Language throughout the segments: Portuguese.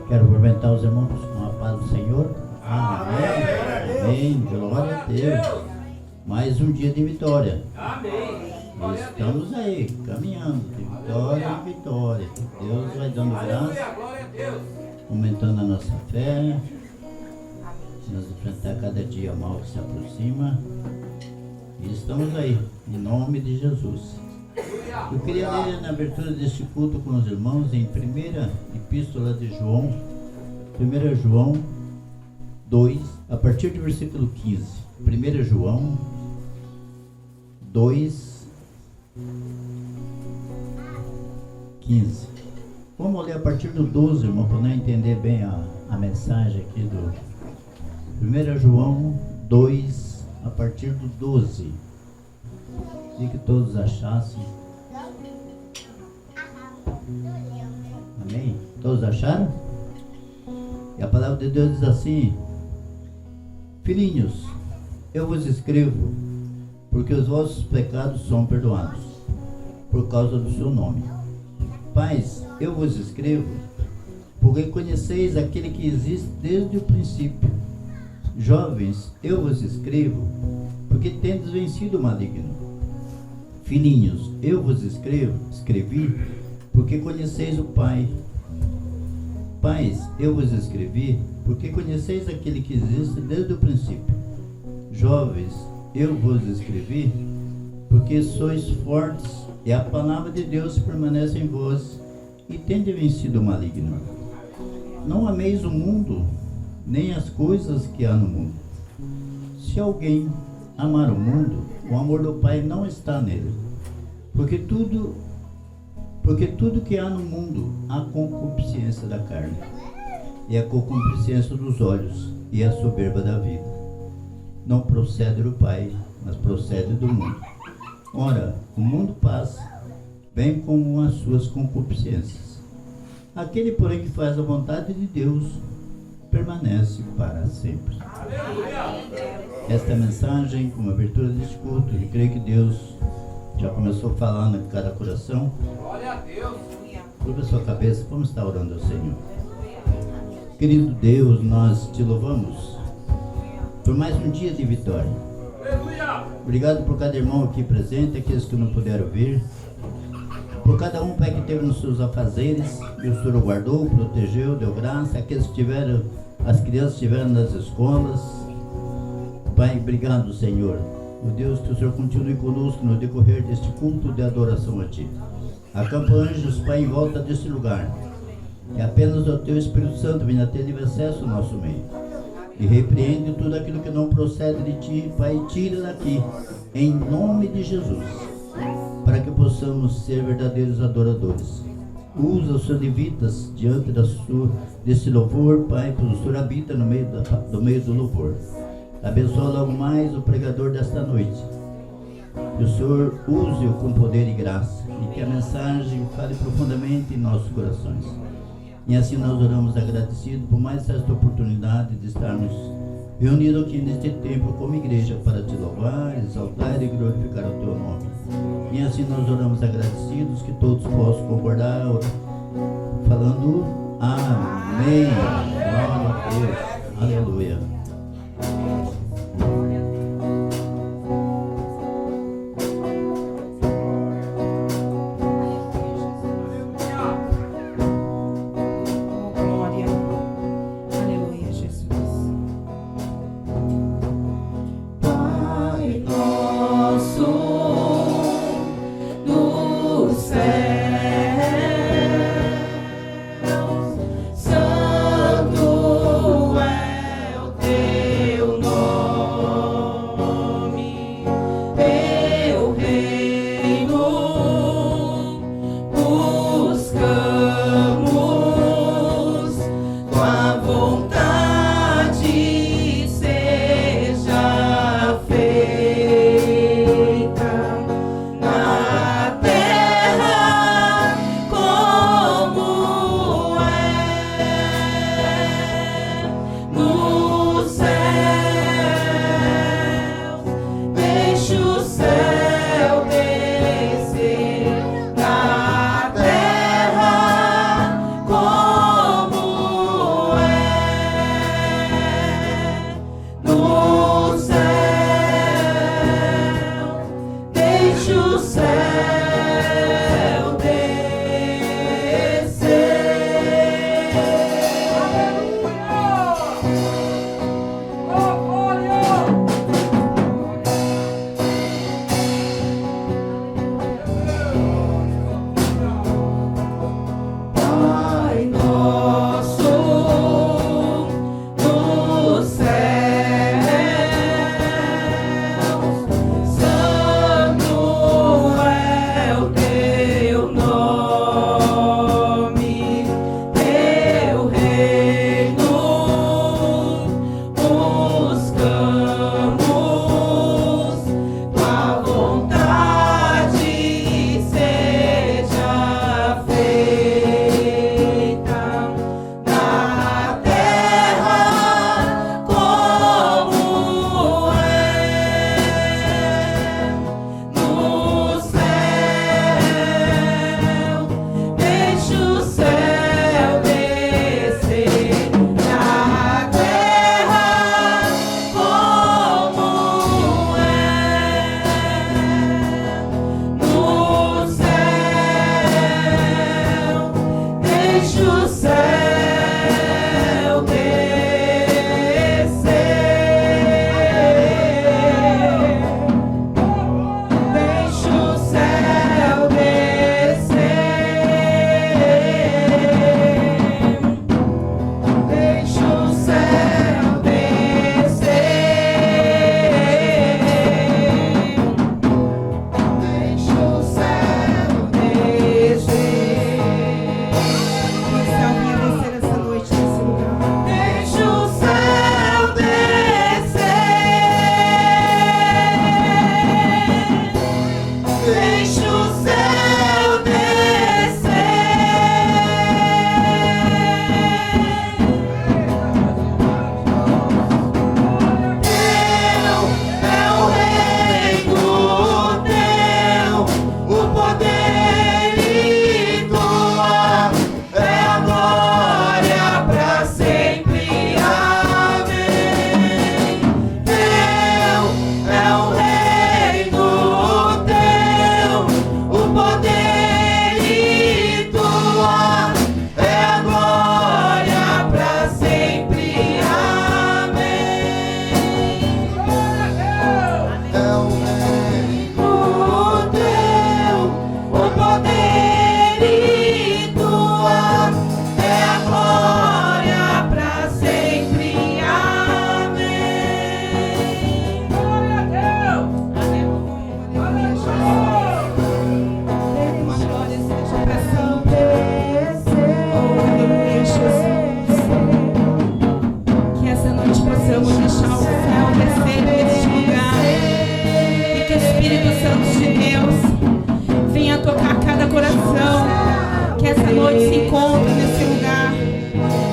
Quero cumprimentar os irmãos com a paz do Senhor. Amém. Amém. Glória a Deus. Mais um dia de vitória. Amém. Estamos aí, caminhando de vitória em vitória. Deus vai dando graça, aumentando a nossa fé, nos enfrentar cada dia mal que se aproxima. E estamos aí, em nome de Jesus. Eu queria ler na abertura deste culto com os irmãos em primeira epístola de João, 1 João 2, a partir do versículo 15. 1 João 2, 15. Vamos ler a partir do 12, irmão, para não entender bem a mensagem aqui do 1 João 2, a partir do 12. E que todos achassem. Amém? Todos acharam? E a palavra de Deus diz assim: Filhinhos, eu vos escrevo porque os vossos pecados são perdoados por causa do seu nome. Pais, eu vos escrevo porque conheceis aquele que existe desde o princípio. Jovens, eu vos escrevo porque tendes vencido o maligno. Filhinhos, eu vos escrevi porque conheceis o Pai. Pais, eu vos escrevi porque conheceis aquele que existe desde o princípio. Jovens, eu vos escrevi porque sois fortes e a palavra de Deus permanece em vós e tende vencido o maligno. Não ameis o mundo, nem as coisas que há no mundo. Se alguém amar o mundo, o amor do Pai não está nele. Porque tudo que há no mundo, a concupiscência da carne, e a concupiscência dos olhos, e a soberba da vida, não procede do Pai, mas procede do mundo. Ora, o mundo passa, bem como as suas concupiscências. Aquele, porém, que faz a vontade de Deus, permanece para sempre. Esta é a mensagem, como abertura deste culto, e creio que Deus já começou falando em cada coração. Glória a Deus. Curva a sua cabeça, vamos estar orando ao Senhor. Querido Deus, nós te louvamos por mais um dia de vitória. Aleluia. Obrigado por cada irmão aqui presente, aqueles que não puderam vir. Por cada um, Pai, que teve nos seus afazeres, que o Senhor o guardou, protegeu, deu graça. Aqueles que tiveram, as crianças estiveram nas escolas. Pai, obrigado, Senhor. Meu Deus, que o Senhor continue conosco no decorrer deste culto de adoração a Ti. Acampa anjos, Pai, em volta deste lugar. Que apenas o Teu Espírito Santo venha ter livre acesso ao nosso meio. E repreende tudo aquilo que não procede de Ti, Pai, tira daqui, em nome de Jesus. Para que possamos ser verdadeiros adoradores. Usa os seus levitas diante desse louvor, Pai, pois o Senhor habita no meio do louvor. Abençoa logo mais o pregador desta noite. Que o Senhor use-o com poder e graça. E que a mensagem fale profundamente em nossos corações. E assim nós oramos agradecidos por mais esta oportunidade de estarmos reunidos aqui neste tempo como igreja para te louvar, exaltar e glorificar o teu nome. E assim nós oramos agradecidos, que todos possam concordar falando amém. Glória a Deus. Aleluia. Santo é o teu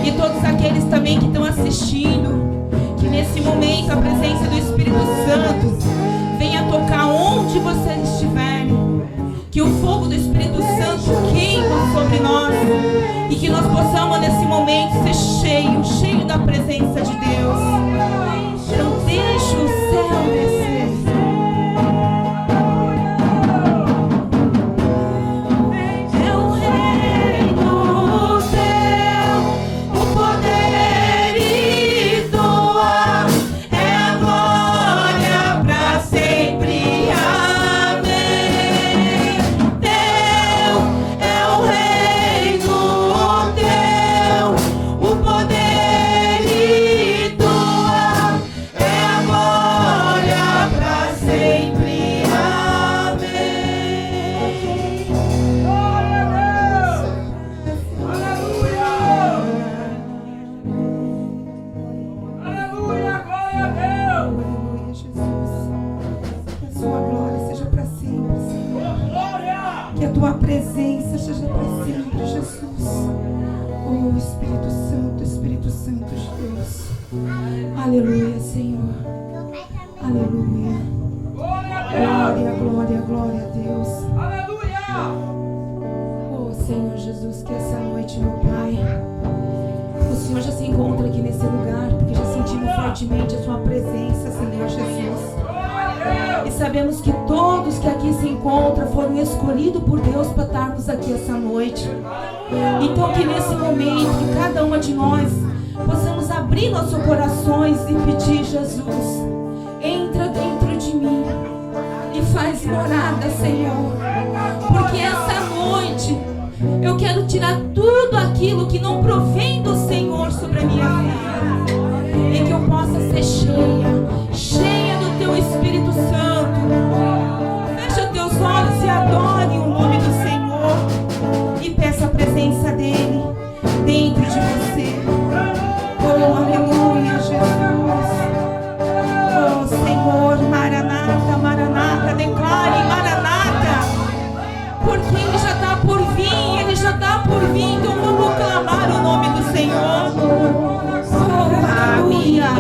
E todos aqueles também que estão assistindo, que nesse momento a presença do Espírito Santo venha tocar onde vocês estiverem. Que o fogo do Espírito Santo queima sobre nós. E que nós possamos nesse momento ser cheio da presença de Deus. Então deixa o céu descer. Aleluia, Senhor. Aleluia. Glória, glória a Deus. Aleluia. Oh, Senhor Jesus, que essa noite, meu Pai, o Senhor já se encontra aqui nesse lugar, porque já sentimos fortemente a Sua presença, Senhor Jesus. E sabemos que todos que aqui se encontram foram escolhidos por Deus para estarmos aqui essa noite. Então que nesse momento, que cada uma de nós possamos abrir nossos corações e pedir: Jesus, entra dentro de mim e faz morada, Senhor. Porque essa noite eu quero tirar tudo aquilo que não provém do Senhor sobre a minha vida, e que eu possa ser cheia do Teu Espírito Santo. Fecha teus olhos e adore o nome do Senhor e peça a presença dEle dentro de você. Oh, aleluia, Jesus. Oh, Senhor, Maranata, Maranata, declare Maranata, porque Ele já está por vir, Ele já está por vir. Então vamos clamar o nome do Senhor. Oh, aleluia.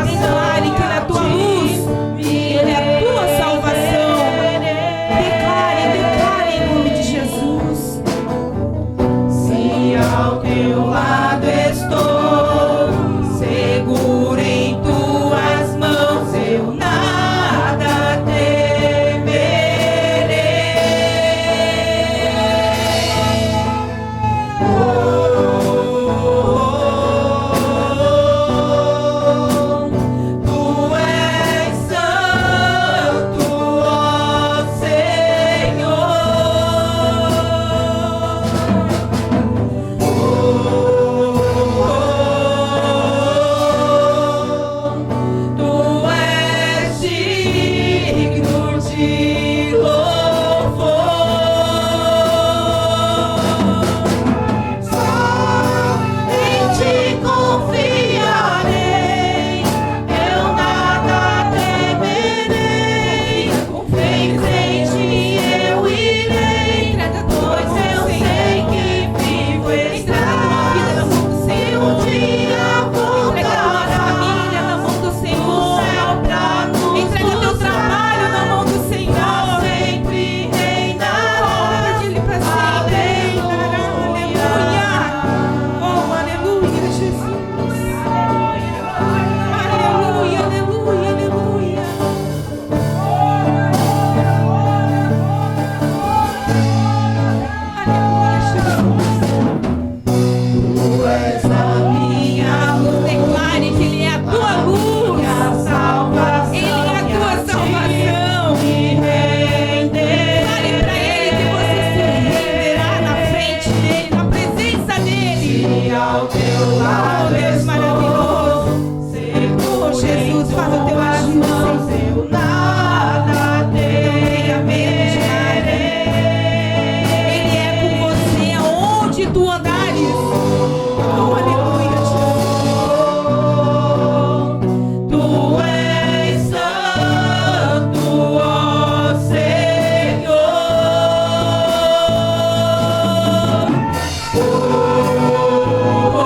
Declare que Ele é a tua luz, Ele é a tua salvação. Declare em nome de Jesus. Se ao teu lado estou, seguro em tuas mãos, eu nada temerei. Tu és santo, ó Senhor. Tu és digno de louvor. Só em Ti confiarei, eu nada temerei. Pois em Ti eu irei, pois eu sei que vivo estarás. Se um dia voltará, família na mão do Senhor, entrega teu trabalho na mão do Senhor, sempre reinará. Pede Ele para sempre. Aleluia. Oh, aleluia, Jesus. Aleluia, aleluia, aleluia. Aleluia, Jesus. Tu és a minha luz. Declare que Ele é a tua luz. Ele é a tua salvação. Declare para Ele que você se renderá na frente dEle, na presença dEle. Ao teu lado és maravilhoso. Oh, Jesus, faz o teu agir, Senhor. Eu nada tenha medo de nada. Ele é com você aonde tu andares. Oh, aleluia, Jesus. Tu és santo, ó Senhor. Oh,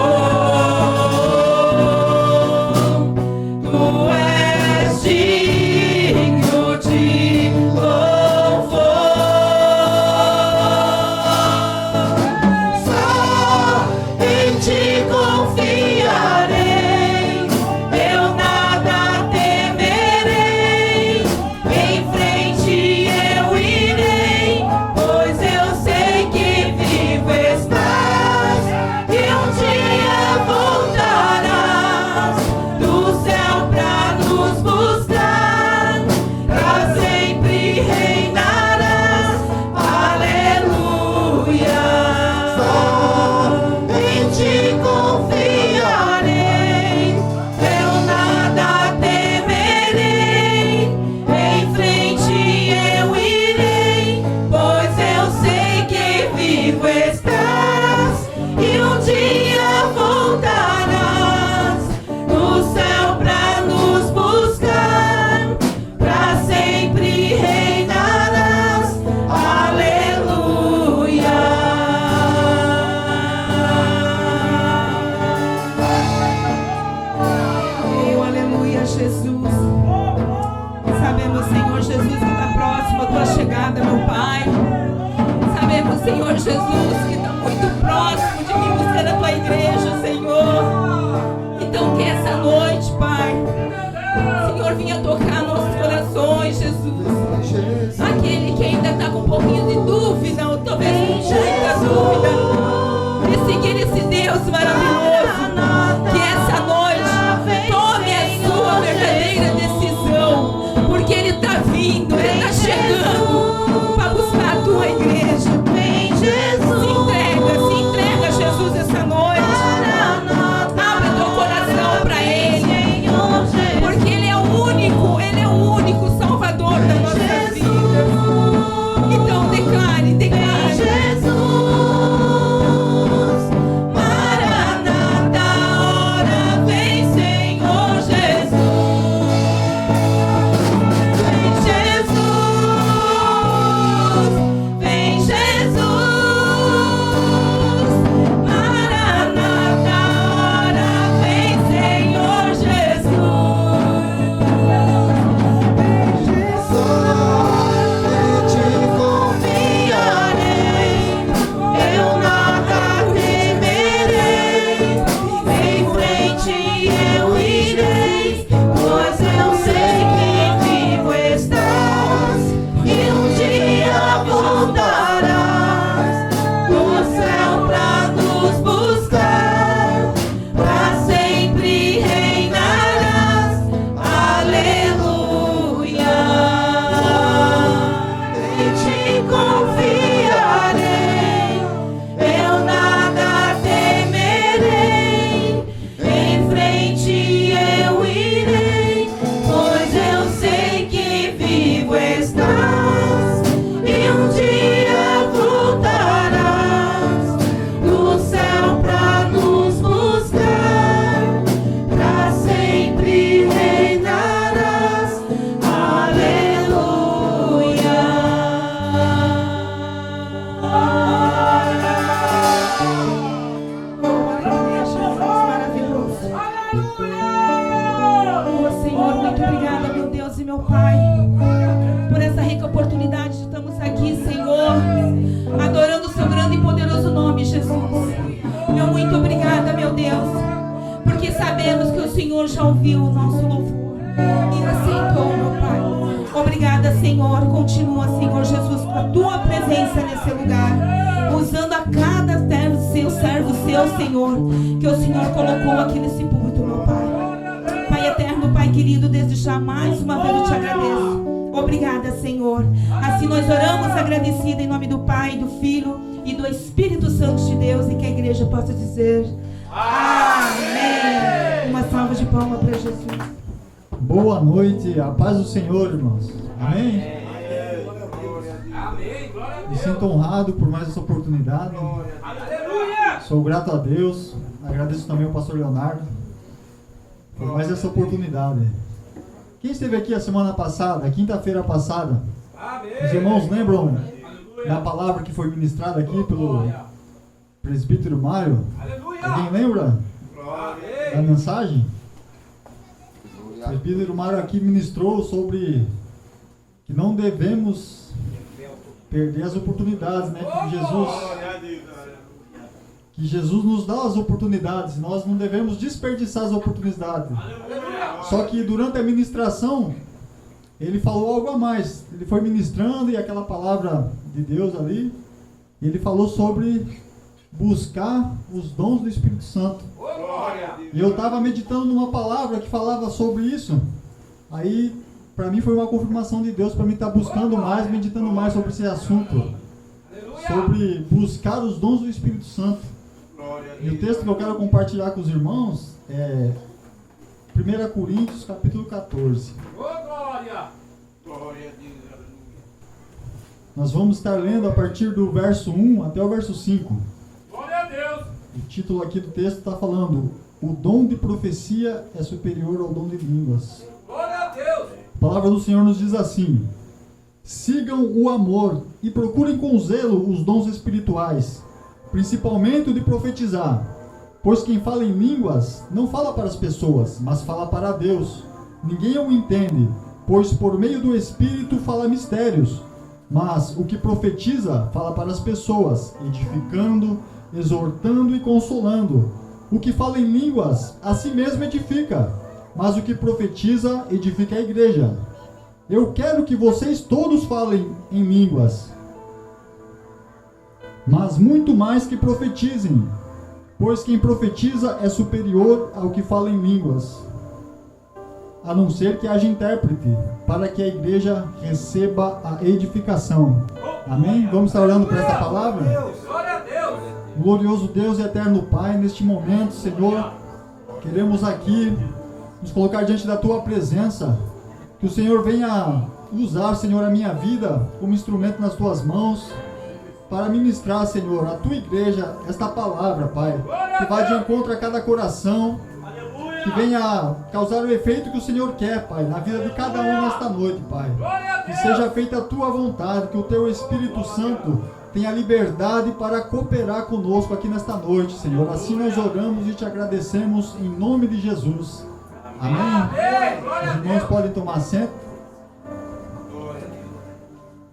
Senhor Jesus, que está muito próximo de vir buscar a tua igreja, Senhor. Então que essa noite, Pai, Senhor, venha tocar nossos corações, Jesus. Aquele que ainda está com um pouquinho de dúvida, ou talvez com muita dúvida, de seguir esse Deus maravilhoso, que essa noite tome a sua verdadeira decisão, porque Ele está vindo, Ele está chegando para buscar a tua igreja. Vem, Jesus. Se entrega, Jesus, essa noite. Abre teu coração para Ele, porque Ele é o único Salvador da nossa vida. Então declare. Jesus, Maranata, ora vem, Senhor Jesus. Vem, Jesus, vem, Jesus. Maranata, ora vem, Senhor Jesus. Eu nada temerei, em frente eu irei, pois eu sei que vivo estás, e um dia voltarás do céu pra nos buscar, pra sempre reinarás, aleluia. Em ti confiarei, eu nada temerei, em frente eu irei, pois eu sei que vivo estás, e um dia voltarás do céu pra nos buscar, pra sempre reinarás, aleluia. Jesus maravilhoso. Oh, Senhor, muito obrigada, meu Deus e meu Pai, por essa rica oportunidade de estarmos aqui, Senhor, adorando o seu grande e poderoso nome, Jesus. Meu muito obrigada, meu Deus, porque sabemos que o Senhor já ouviu o nosso louvor e aceitou, meu Pai. Obrigada, Senhor. Continua, Senhor Jesus, com a tua presença nesse lugar, usando a cada servo seu, Senhor, que o Senhor colocou aqui nesse púlpito, meu Pai. Pai eterno, Pai querido, desde já mais uma vez eu te agradeço. Obrigada, Senhor. Assim nós oramos agradecida em nome do Pai, do Filho e do Espírito Santo de Deus, e que a igreja possa dizer amém. Uma salva de palmas para Jesus. Boa noite, a paz do Senhor, irmãos. Amém? Amém. Glória a Me Deus. sinto honrado por mais essa oportunidade. Aleluia. Sou grato a Deus. Agradeço também ao pastor Leonardo por mais essa oportunidade. Quem esteve aqui a semana passada, quinta-feira passada, Amém. os irmãos lembram Aleluia. da palavra que foi ministrada aqui pelo presbítero Mário? Aleluia. Alguém lembra da Amém. mensagem? O presbítero Mário aqui ministrou sobre que não devemos perder as oportunidades, né? Que Jesus nos dá as oportunidades, nós não devemos desperdiçar as oportunidades. Só que durante a ministração, ele falou algo a mais. Ele foi ministrando e aquela palavra de Deus ali, ele falou sobre buscar os dons do Espírito Santo. E eu estava meditando numa palavra que falava sobre isso. Aí, para mim foi uma confirmação de Deus para mim estar buscando mais, meditando mais sobre esse assunto. Sobre buscar os dons do Espírito Santo. E o texto que eu quero compartilhar com os irmãos é 1 Coríntios, capítulo 14. Ô, glória. Nós vamos estar lendo a partir do verso 1 até o verso 5. Glória a Deus. O título aqui do texto está falando: o dom de profecia é superior ao dom de línguas. Glória a Deus. A palavra do Senhor nos diz assim: sigam o amor e procurem com zelo os dons espirituais, principalmente o de profetizar, pois quem fala em línguas não fala para as pessoas, mas fala para Deus. Ninguém o entende, pois por meio do Espírito fala mistérios. Mas o que profetiza fala para as pessoas, edificando, exortando e consolando. O que fala em línguas, a si mesmo edifica, mas o que profetiza, edifica a igreja. Eu quero que vocês todos falem em línguas, mas muito mais que profetizem, pois quem profetiza é superior ao que fala em línguas, a não ser que haja intérprete, para que a igreja receba a edificação. Amém? Vamos estar orando por esta palavra? Glória a Deus. Glorioso Deus e eterno Pai, neste momento, Senhor, queremos aqui nos colocar diante da Tua presença, que o Senhor venha usar, Senhor, a minha vida como instrumento nas Tuas mãos, para ministrar, Senhor, à Tua igreja esta palavra, Pai, que vá de encontro a cada coração, que venha causar o efeito que o Senhor quer, Pai, na vida de cada um nesta noite, Pai. Que seja feita a Tua vontade, que o Teu Espírito Santo tenha liberdade para cooperar conosco aqui nesta noite, Senhor. Assim nós oramos e Te agradecemos em nome de Jesus. Amém? Os irmãos podem tomar assento.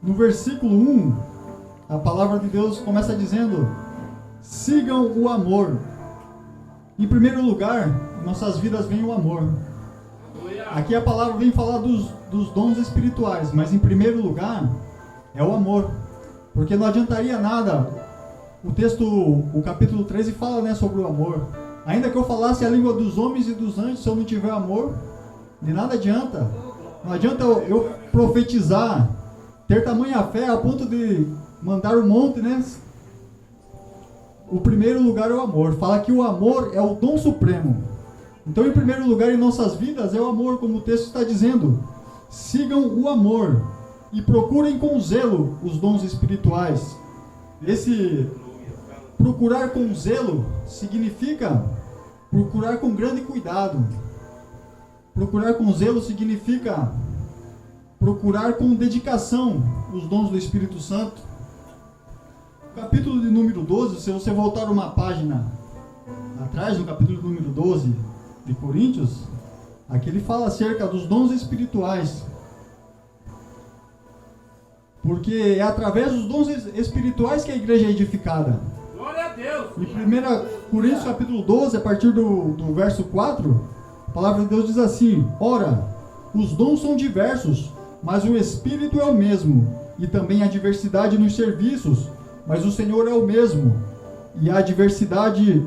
No versículo 1, a palavra de Deus começa dizendo: sigam o amor. Em primeiro lugar, em nossas vidas vem o amor. Aqui a palavra vem falar dos dons espirituais, mas em primeiro lugar é o amor. Porque não adiantaria nada. O texto, o capítulo 13 fala, né, sobre o amor. Ainda que eu falasse a língua dos homens e dos anjos, se eu não tiver amor, de nada adianta. Não adianta eu profetizar, ter tamanha fé a ponto de mandar um monte, né? O primeiro lugar é o amor. Fala que o amor é o dom supremo. Então, em primeiro lugar em nossas vidas é o amor, como o texto está dizendo. Sigam o amor e procurem com zelo os dons espirituais. Esse procurar com zelo significa procurar com grande cuidado. Procurar com zelo significa procurar com dedicação os dons do Espírito Santo. Capítulo de número 12, se você voltar uma página atrás, no capítulo de número 12 de Coríntios, aqui ele fala acerca dos dons espirituais. Porque é através dos dons espirituais que a igreja é edificada. Glória a Deus. Em 1 Coríntios capítulo 12, a partir do verso 4, a palavra de Deus diz assim: ora, os dons são diversos, mas o Espírito é o mesmo, e também há diversidade nos serviços, mas o Senhor é o mesmo, e há diversidade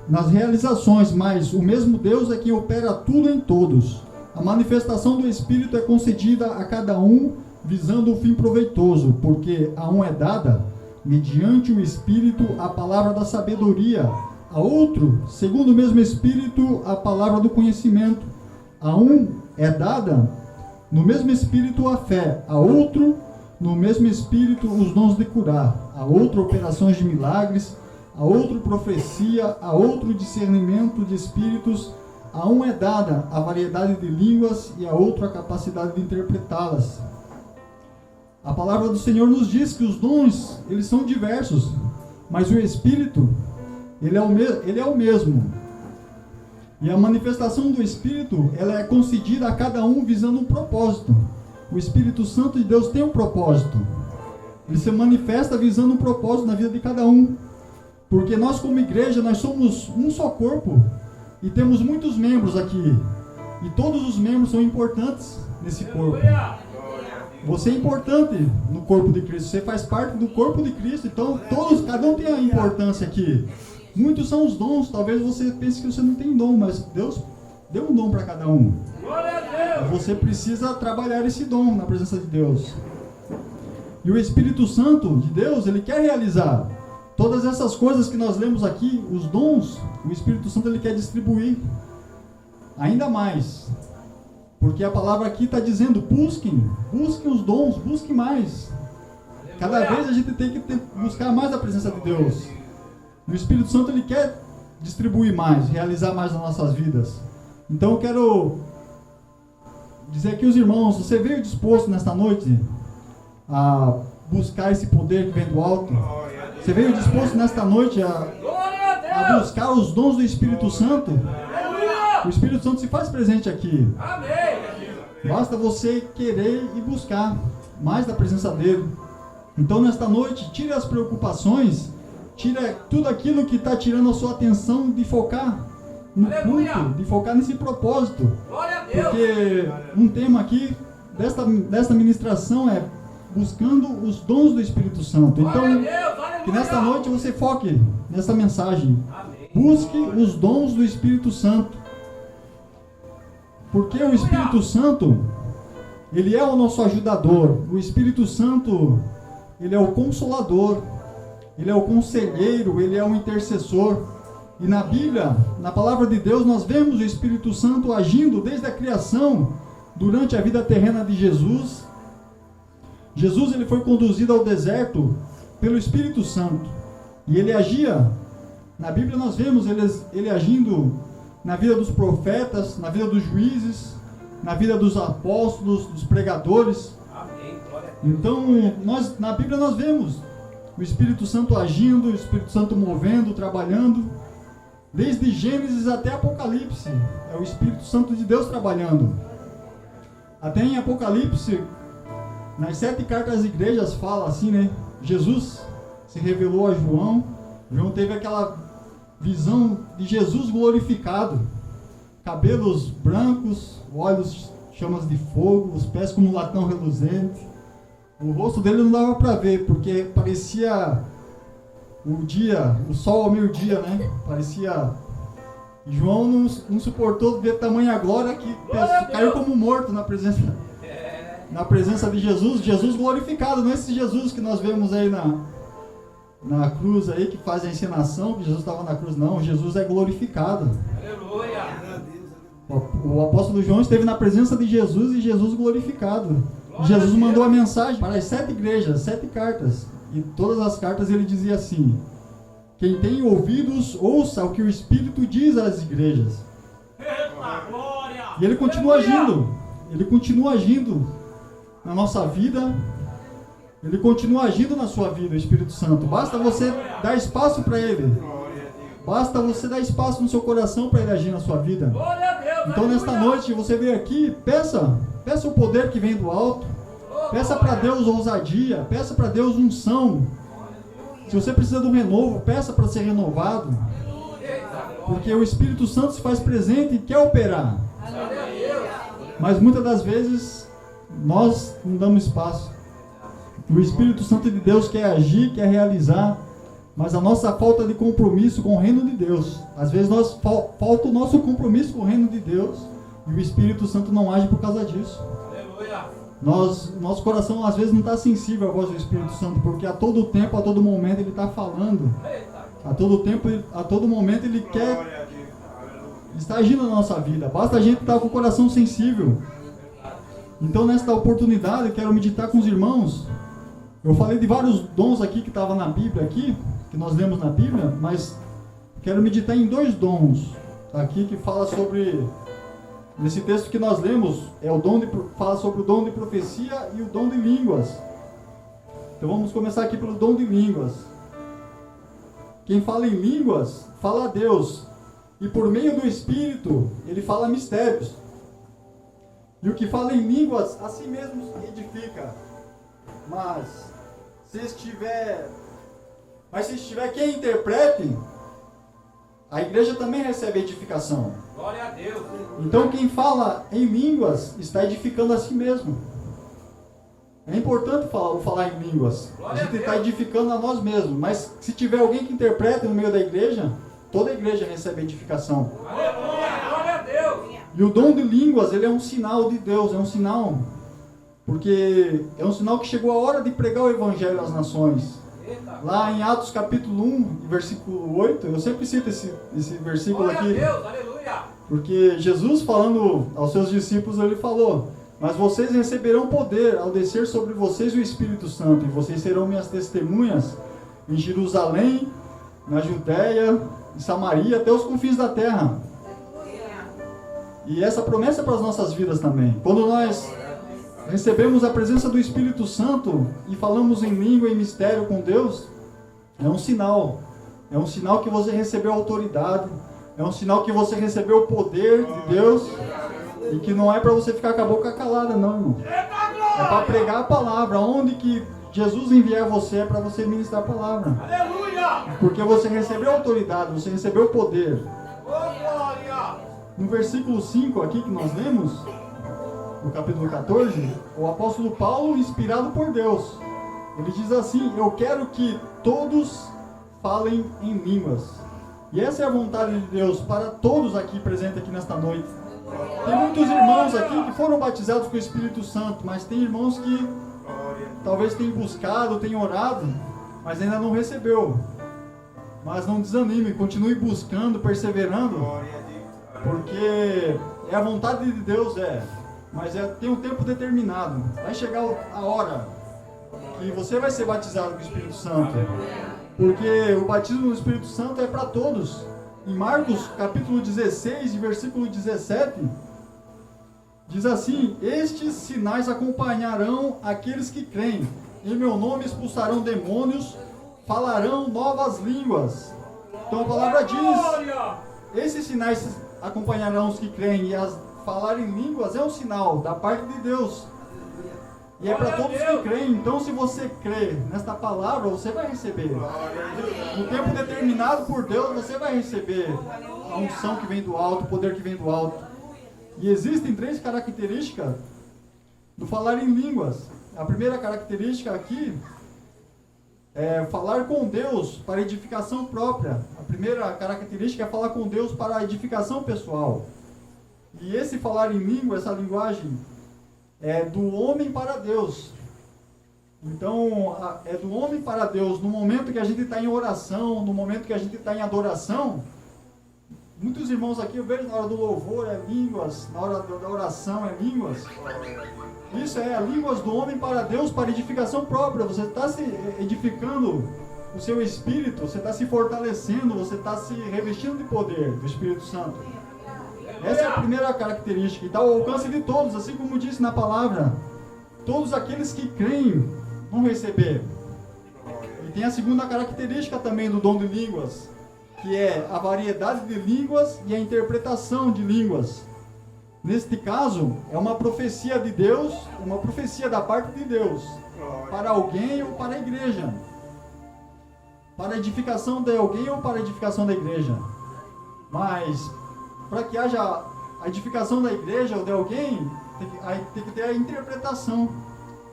nas realizações, mas o mesmo Deus é quem opera tudo em todos. A manifestação do Espírito é concedida a cada um, visando o fim proveitoso, porque a um é dada, mediante o Espírito, a palavra da sabedoria, a outro, segundo o mesmo Espírito, a palavra do conhecimento, a um é dada, no mesmo Espírito, a fé, a outro, no mesmo Espírito, os dons de curar, a outro, operações de milagres, a outro, profecia, a outro, discernimento de espíritos, a um é dada a variedade de línguas e a outro a capacidade de interpretá-las. A palavra do Senhor nos diz que os dons, eles são diversos, mas o Espírito, ele é o mesmo. E a manifestação do Espírito, ela é concedida a cada um visando um propósito. O Espírito Santo de Deus tem um propósito. Ele se manifesta visando um propósito na vida de cada um. Porque nós, como igreja, nós somos um só corpo e temos muitos membros aqui. E todos os membros são importantes nesse corpo. Você é importante no corpo de Cristo. Você faz parte do corpo de Cristo. Então, cada um tem a importância aqui. Muitos são os dons. Talvez você pense que você não tem dom, mas Deus deu um dom para cada um. Você precisa trabalhar esse dom na presença de Deus. E o Espírito Santo de Deus, ele quer realizar todas essas coisas que nós lemos aqui, os dons. O Espírito Santo, ele quer distribuir ainda mais. Porque a palavra aqui está dizendo: busquem os dons, busquem mais. Cada vez a gente tem que buscar mais a presença de Deus. O Espírito Santo, ele quer distribuir mais, realizar mais nas nossas vidas. Então eu quero dizer aqui aos irmãos: você veio disposto nesta noite a buscar esse poder que vem do alto? Você veio disposto nesta noite a buscar os dons do Espírito Santo? O Espírito Santo se faz presente aqui. Basta você querer e buscar. mais da presença dele. Então nesta noite, tire as preocupações, tire tudo aquilo que está tirando a sua atenção de focar no culto, de focar nesse propósito. Glória a Deus. Porque um tema aqui desta ministração é buscando os dons do Espírito Santo. Então, Glória a Deus, aleluia. que nesta noite você foque nessa mensagem. Amém. Busque os dons do Espírito Santo. Porque o Espírito Santo, ele é o nosso ajudador. O Espírito Santo, ele é o consolador. Ele é o conselheiro, ele é o intercessor. E na Bíblia, na palavra de Deus, nós vemos o Espírito Santo agindo desde a criação, durante a vida terrena de Jesus. Jesus, ele foi conduzido ao deserto pelo Espírito Santo. E ele agia, na Bíblia nós vemos ele agindo na vida dos profetas, na vida dos juízes, na vida dos apóstolos, dos pregadores. Amém. Glória a Deus. Então, na Bíblia nós vemos o Espírito Santo agindo, o Espírito Santo movendo, trabalhando. Desde Gênesis até Apocalipse, é o Espírito Santo de Deus trabalhando. Até em Apocalipse, nas 7 cartas às igrejas fala assim, né? Jesus se revelou a João. João teve aquela visão de Jesus glorificado. Cabelos brancos, olhos chamas de fogo, os pés como um latão reluzente. O rosto dele não dava para ver, porque parecia o sol ao meio-dia, né? Parecia... João não suportou ver tamanha glória que caiu como morto na presença de Jesus. Jesus glorificado, não é esse Jesus que nós vemos aí na cruz aí, que faz a encenação, que Jesus estava na cruz, não. Jesus é glorificado. Aleluia. O apóstolo João esteve na presença de Jesus e Jesus glorificado. Jesus mandou a mensagem para as 7 igrejas, 7 cartas. E todas as cartas ele dizia assim: quem tem ouvidos, ouça o que o Espírito diz às igrejas. Eita, glória. E ele continua agindo. Ele continua agindo na nossa vida. Ele continua agindo na sua vida, o Espírito Santo. Basta você dar espaço para ele. Basta você dar espaço no seu coração para ele agir na sua vida. Glória a Deus. Então nesta noite você veio aqui, peça o poder que vem do alto. Peça para Deus ousadia, peça para Deus unção. Se você precisa de um renovo, peça para ser renovado. Porque o Espírito Santo se faz presente e quer operar. Mas muitas das vezes nós não damos espaço. O Espírito Santo de Deus quer agir, quer realizar, mas a nossa falta de compromisso com o reino de Deus. Às vezes falta o nosso compromisso com o reino de Deus e o Espírito Santo não age por causa disso. Nosso coração às vezes não está sensível à voz do Espírito Santo, porque a todo tempo, a todo momento ele está falando. A todo tempo, a todo momento ele quer estar agindo na nossa vida. Basta a gente estar com o coração sensível. Então nesta oportunidade eu quero meditar com os irmãos. Eu falei de vários dons aqui que estavam na Bíblia aqui, que nós lemos na Bíblia, mas quero meditar em 2 dons aqui que fala sobre... Nesse texto que nós lemos, fala sobre o dom de profecia e o dom de línguas. Então vamos começar aqui pelo dom de línguas. Quem fala em línguas, fala a Deus. E por meio do Espírito, ele fala mistérios. E o que fala em línguas, a si mesmo edifica. Mas se estiver quem interprete, a igreja também recebe edificação. Glória a Deus. Então quem fala em línguas está edificando a si mesmo. É importante falar em línguas. A gente está edificando a nós mesmos. Mas se tiver alguém que interprete no meio da igreja, toda a igreja recebe edificação. Aleluia. Glória a Deus. E o dom de línguas, ele é um sinal de Deus, é um sinal. Porque é um sinal que chegou a hora de pregar o evangelho às nações. Lá em Atos capítulo 1, versículo 8, eu sempre cito esse versículo aqui. Glória a Deus, aleluia. Porque Jesus, falando aos seus discípulos, ele falou: mas vocês receberão poder ao descer sobre vocês o Espírito Santo, e vocês serão minhas testemunhas em Jerusalém, na Judéia, em Samaria, até os confins da terra. E essa promessa é para as nossas vidas também. Quando nós recebemos a presença do Espírito Santo e falamos em língua e mistério com Deus, é um sinal. É um sinal que você recebeu autoridade. É um sinal que você recebeu o poder de Deus. E que não é para você ficar com a boca calada, não, irmão. É para pregar a palavra. Onde que Jesus enviar você é para você ministrar a palavra. Aleluia! Porque você recebeu autoridade, você recebeu poder. Oh, glória! No versículo 5 aqui que nós lemos, no capítulo 14, o apóstolo Paulo, inspirado por Deus, ele diz assim: eu quero que todos falem em línguas. E essa é a vontade de Deus para todos aqui presentes aqui nesta noite. Tem muitos irmãos aqui que foram batizados com o Espírito Santo, mas tem irmãos que talvez tenham buscado, tenham orado, mas ainda não recebeu. Mas não desanime, continue buscando, perseverando, porque é a vontade de Deus, mas tem um tempo determinado. Vai chegar a hora que você vai ser batizado com o Espírito Santo, porque o batismo do Espírito Santo é para todos. Em Marcos capítulo 16, versículo 17, diz assim: estes sinais acompanharão aqueles que creem. Em meu nome expulsarão demônios, falarão novas línguas. Então a palavra diz: esses sinais acompanharão os que creem. E falar em línguas é um sinal da parte de Deus. E é para todos que creem. Então, se você crê nesta palavra, você vai receber. No tempo determinado por Deus, você vai receber a unção que vem do alto, o poder que vem do alto. E existem 3 características do falar em línguas. A primeira característica aqui é falar com Deus para edificação própria. A primeira característica é falar com Deus para edificação pessoal. E esse falar em língua, essa linguagem, é do homem para Deus. Então, é do homem para Deus. No momento que a gente está em oração, no momento que a gente está em adoração, muitos irmãos aqui, eu vejo na hora do louvor é línguas, na hora da oração é línguas. Isso é línguas do homem para Deus, para edificação própria. Você está se edificando o seu espírito, você está se fortalecendo, você está se revestindo de poder do Espírito Santo. Essa é a primeira característica, e dá ao alcance de todos, assim como disse na palavra: todos aqueles que creem vão receber. E tem a segunda característica também do dom de línguas, que é a variedade de línguas e a interpretação de línguas. Neste caso, é uma profecia de Deus, uma profecia da parte de Deus, para alguém ou para a igreja. Para a edificação de alguém ou para a edificação da igreja. Mas, para que haja a edificação da igreja ou de alguém, tem que ter a interpretação.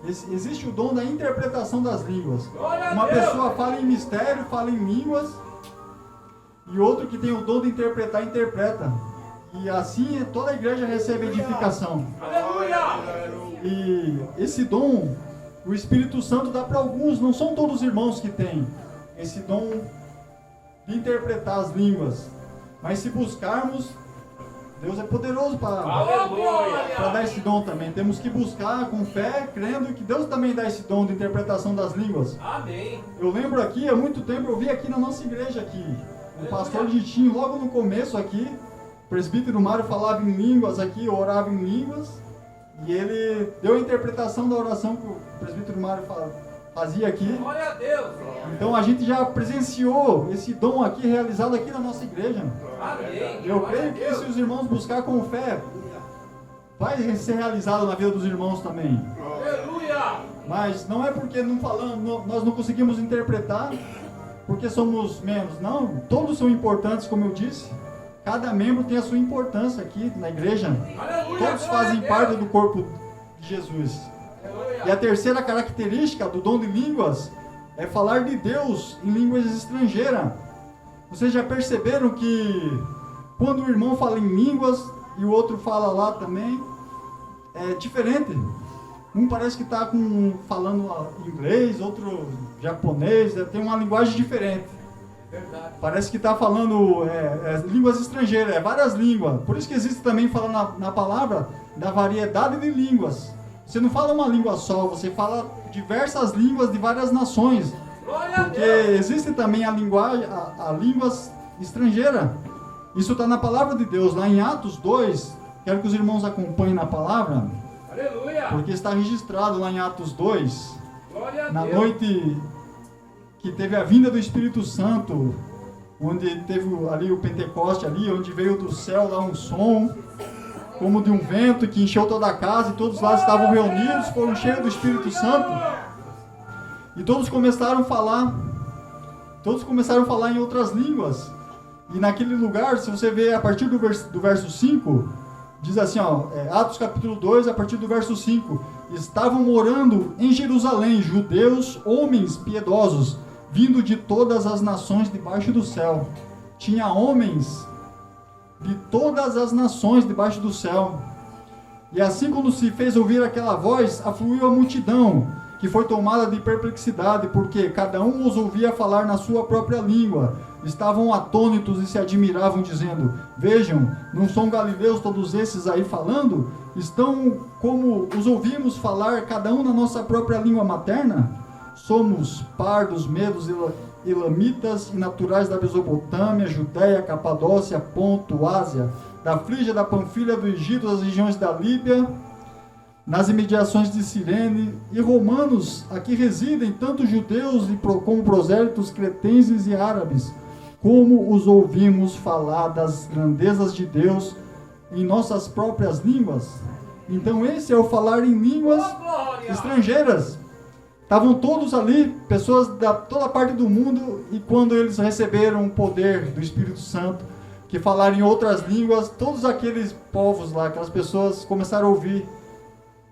Existe o dom da interpretação das línguas. Uma pessoa fala em mistério, fala em línguas, e outro que tem o dom de interpretar, interpreta. E assim toda a igreja recebe edificação. E esse dom, o Espírito Santo dá para alguns, não são todos os irmãos que têm esse dom de interpretar as línguas. Mas se buscarmos, Deus é poderoso para dar esse dom também. Temos que buscar com fé, crendo que Deus também dá esse dom de interpretação das línguas. Amém. Eu lembro aqui, há muito tempo, eu vi aqui na nossa igreja aqui, o pastor Ditinho, logo no começo aqui, o presbítero Mário falava em línguas aqui, orava em línguas, e ele deu a interpretação da oração que o presbítero Mário fazia aqui. Glória a Deus. Então a gente já presenciou esse dom aqui, realizado aqui na nossa igreja. Amém. Eu creio que se os irmãos buscar com fé, vai ser realizado na vida dos irmãos também. Aleluia. Mas não é porque não falamos, nós não conseguimos interpretar, porque somos menos. Não, todos são importantes, como eu disse. Cada membro tem a sua importância aqui na igreja. Aleluia. Todos fazem parte do corpo de Jesus. E a terceira característica do dom de línguas é falar de Deus em línguas estrangeiras. Vocês já perceberam que quando o irmão fala em línguas e o outro fala lá também, é diferente. Um parece que está falando inglês, outro japonês, tem uma linguagem diferente. Verdade. Parece que está falando línguas estrangeiras, várias línguas. Por isso que existe também, fala na palavra, da variedade de línguas. Você não fala uma língua só, você fala diversas línguas de várias nações. Porque existe também a línguas estrangeira. Isso está na palavra de Deus, lá em Atos 2. Quero que os irmãos acompanhem na palavra. Aleluia. Porque está registrado lá em Atos 2. Glória a Na Deus. noite que teve a vinda do Espírito Santo, onde teve ali o Pentecoste ali, onde veio do céu lá um som. como de um vento que encheu toda a casa, e todos lá estavam reunidos, foram cheios do Espírito Santo, e todos começaram a falar em outras línguas. E naquele lugar, se você ver a partir do verso 5, diz assim, Atos capítulo 2, a partir do verso 5, estavam morando em Jerusalém judeus, homens piedosos, vindo de todas as nações debaixo do céu. Tinha homens de todas as nações debaixo do céu. E assim quando se fez ouvir aquela voz, afluiu a multidão, que foi tomada de perplexidade, porque cada um os ouvia falar na sua própria língua. Estavam atônitos e se admiravam, dizendo: vejam, não são galileus todos esses aí falando? Estão como os ouvimos falar, cada um na nossa própria língua materna? Somos pardos, medos, elamitas e naturais da Mesopotâmia, Judéia, Capadócia, Ponto, Ásia, da Frígia, da Panfilha, do Egito, das regiões da Líbia, nas imediações de Cirene, e romanos aqui residem, tanto judeus como prosélitos, cretenses e árabes. Como os ouvimos falar das grandezas de Deus em nossas próprias línguas? Então esse é o falar em línguas estrangeiras. Estavam todos ali, pessoas da toda parte do mundo, e quando eles receberam o poder do Espírito Santo, que falaram em outras línguas, todos aqueles povos lá, aquelas pessoas começaram a ouvir,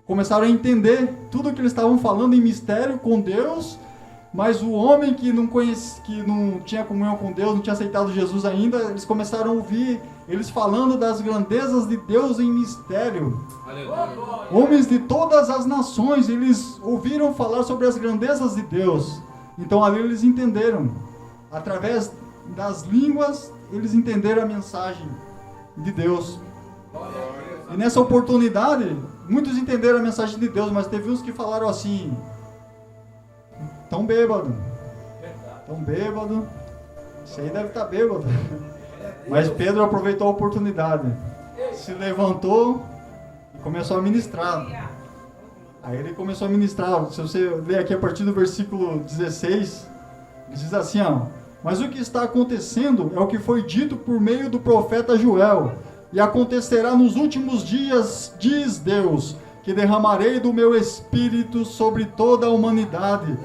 começaram a entender tudo o que eles estavam falando em mistério com Deus, mas o homem que não tinha comunhão com Deus, não tinha aceitado Jesus ainda, eles começaram a ouvir eles falando das grandezas de Deus em mistério. Aleluia. Homens de todas as nações, eles ouviram falar sobre as grandezas de Deus. Então ali eles entenderam, através das línguas, eles entenderam a mensagem de Deus. E nessa oportunidade, muitos entenderam a mensagem de Deus, mas teve uns que falaram assim: tão bêbado, isso aí deve estar bêbado. Mas Pedro aproveitou a oportunidade, se levantou e começou a ministrar. Aí ele começou a ministrar. Se você ler aqui a partir do versículo 16, ele diz assim, mas o que está acontecendo é o que foi dito por meio do profeta Joel, e acontecerá nos últimos dias, diz Deus, que derramarei do meu espírito sobre toda a humanidade.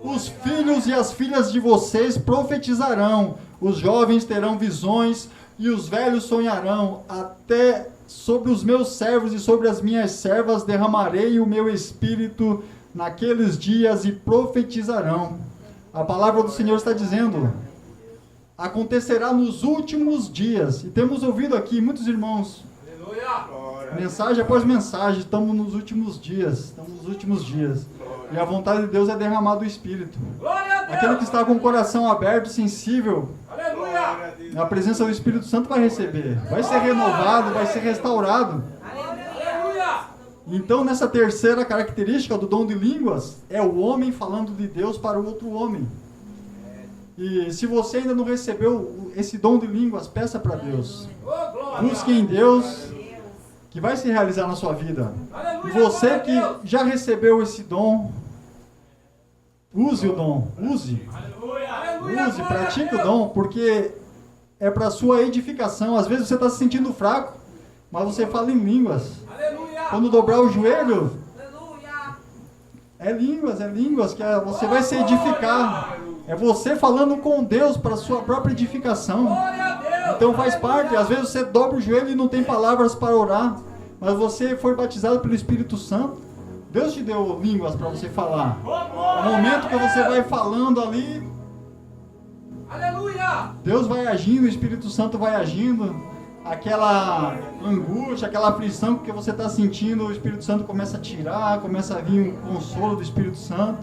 Os filhos e as filhas de vocês profetizarão, os jovens terão visões e os velhos sonharão. Até sobre os meus servos e sobre as minhas servas derramarei o meu espírito naqueles dias e profetizarão. A palavra do Senhor está dizendo, acontecerá nos últimos dias. E temos ouvido aqui muitos irmãos, mensagem após mensagem, estamos nos últimos dias. E a vontade de Deus é derramar do Espírito. Aquele que está com o coração aberto, sensível, a presença do Espírito Santo vai receber. Vai ser renovado, vai ser restaurado. Então, nessa terceira característica do dom de línguas, é o homem falando de Deus para o outro homem. E se você ainda não recebeu esse dom de línguas, peça para Deus. Busque em Deus, que vai se realizar na sua vida. E você que já recebeu esse dom, use o dom, use, pratique o dom, porque é para a sua edificação. Às vezes você está se sentindo fraco, mas você fala em línguas. Quando dobrar o joelho, é línguas que você vai se edificar. É você falando com Deus para a sua própria edificação. Então faz parte. Às vezes você dobra o joelho e não tem palavras para orar, mas você foi batizado pelo Espírito Santo. Deus te deu línguas para você falar. No momento que você vai falando ali, Deus vai agindo, o Espírito Santo vai agindo. Aquela angústia, aquela aflição que você está sentindo, o Espírito Santo começa a tirar, começa a vir um consolo do Espírito Santo.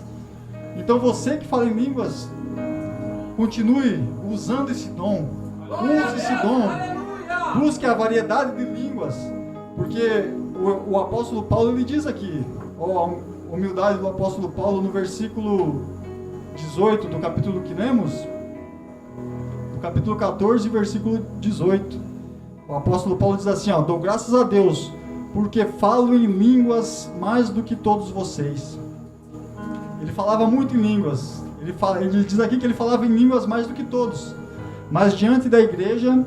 Então você que fala em línguas, continue usando esse dom. Use esse dom. Busque a variedade de línguas. Porque o apóstolo Paulo, ele diz aqui, a humildade do apóstolo Paulo, no versículo 18 do capítulo que lemos, do capítulo 14, versículo 18. O apóstolo Paulo diz assim, dou graças a Deus, porque falo em línguas mais do que todos vocês. Ele falava muito em línguas. Ele diz aqui que ele falava em línguas mais do que todos. Mas diante da igreja,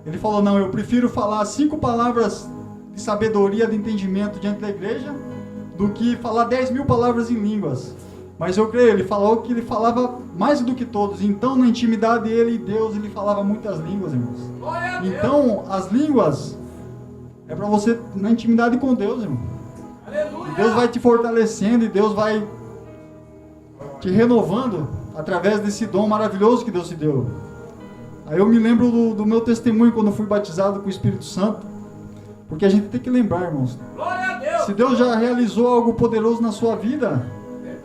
ele falou, não, eu prefiro falar 5 palavras de sabedoria, de entendimento diante da igreja, do que falar 10.000 palavras em línguas. Mas eu creio, ele falou que ele falava mais do que todos. Então, na intimidade dele e Deus, ele falava muitas línguas, irmãos. Então, as línguas é para você na intimidade com Deus, irmão. E Deus vai te fortalecendo e Deus vai te renovando através desse dom maravilhoso que Deus te deu. Aí eu me lembro do meu testemunho quando eu fui batizado com o Espírito Santo. Porque a gente tem que lembrar, irmãos. Se Deus já realizou algo poderoso na sua vida,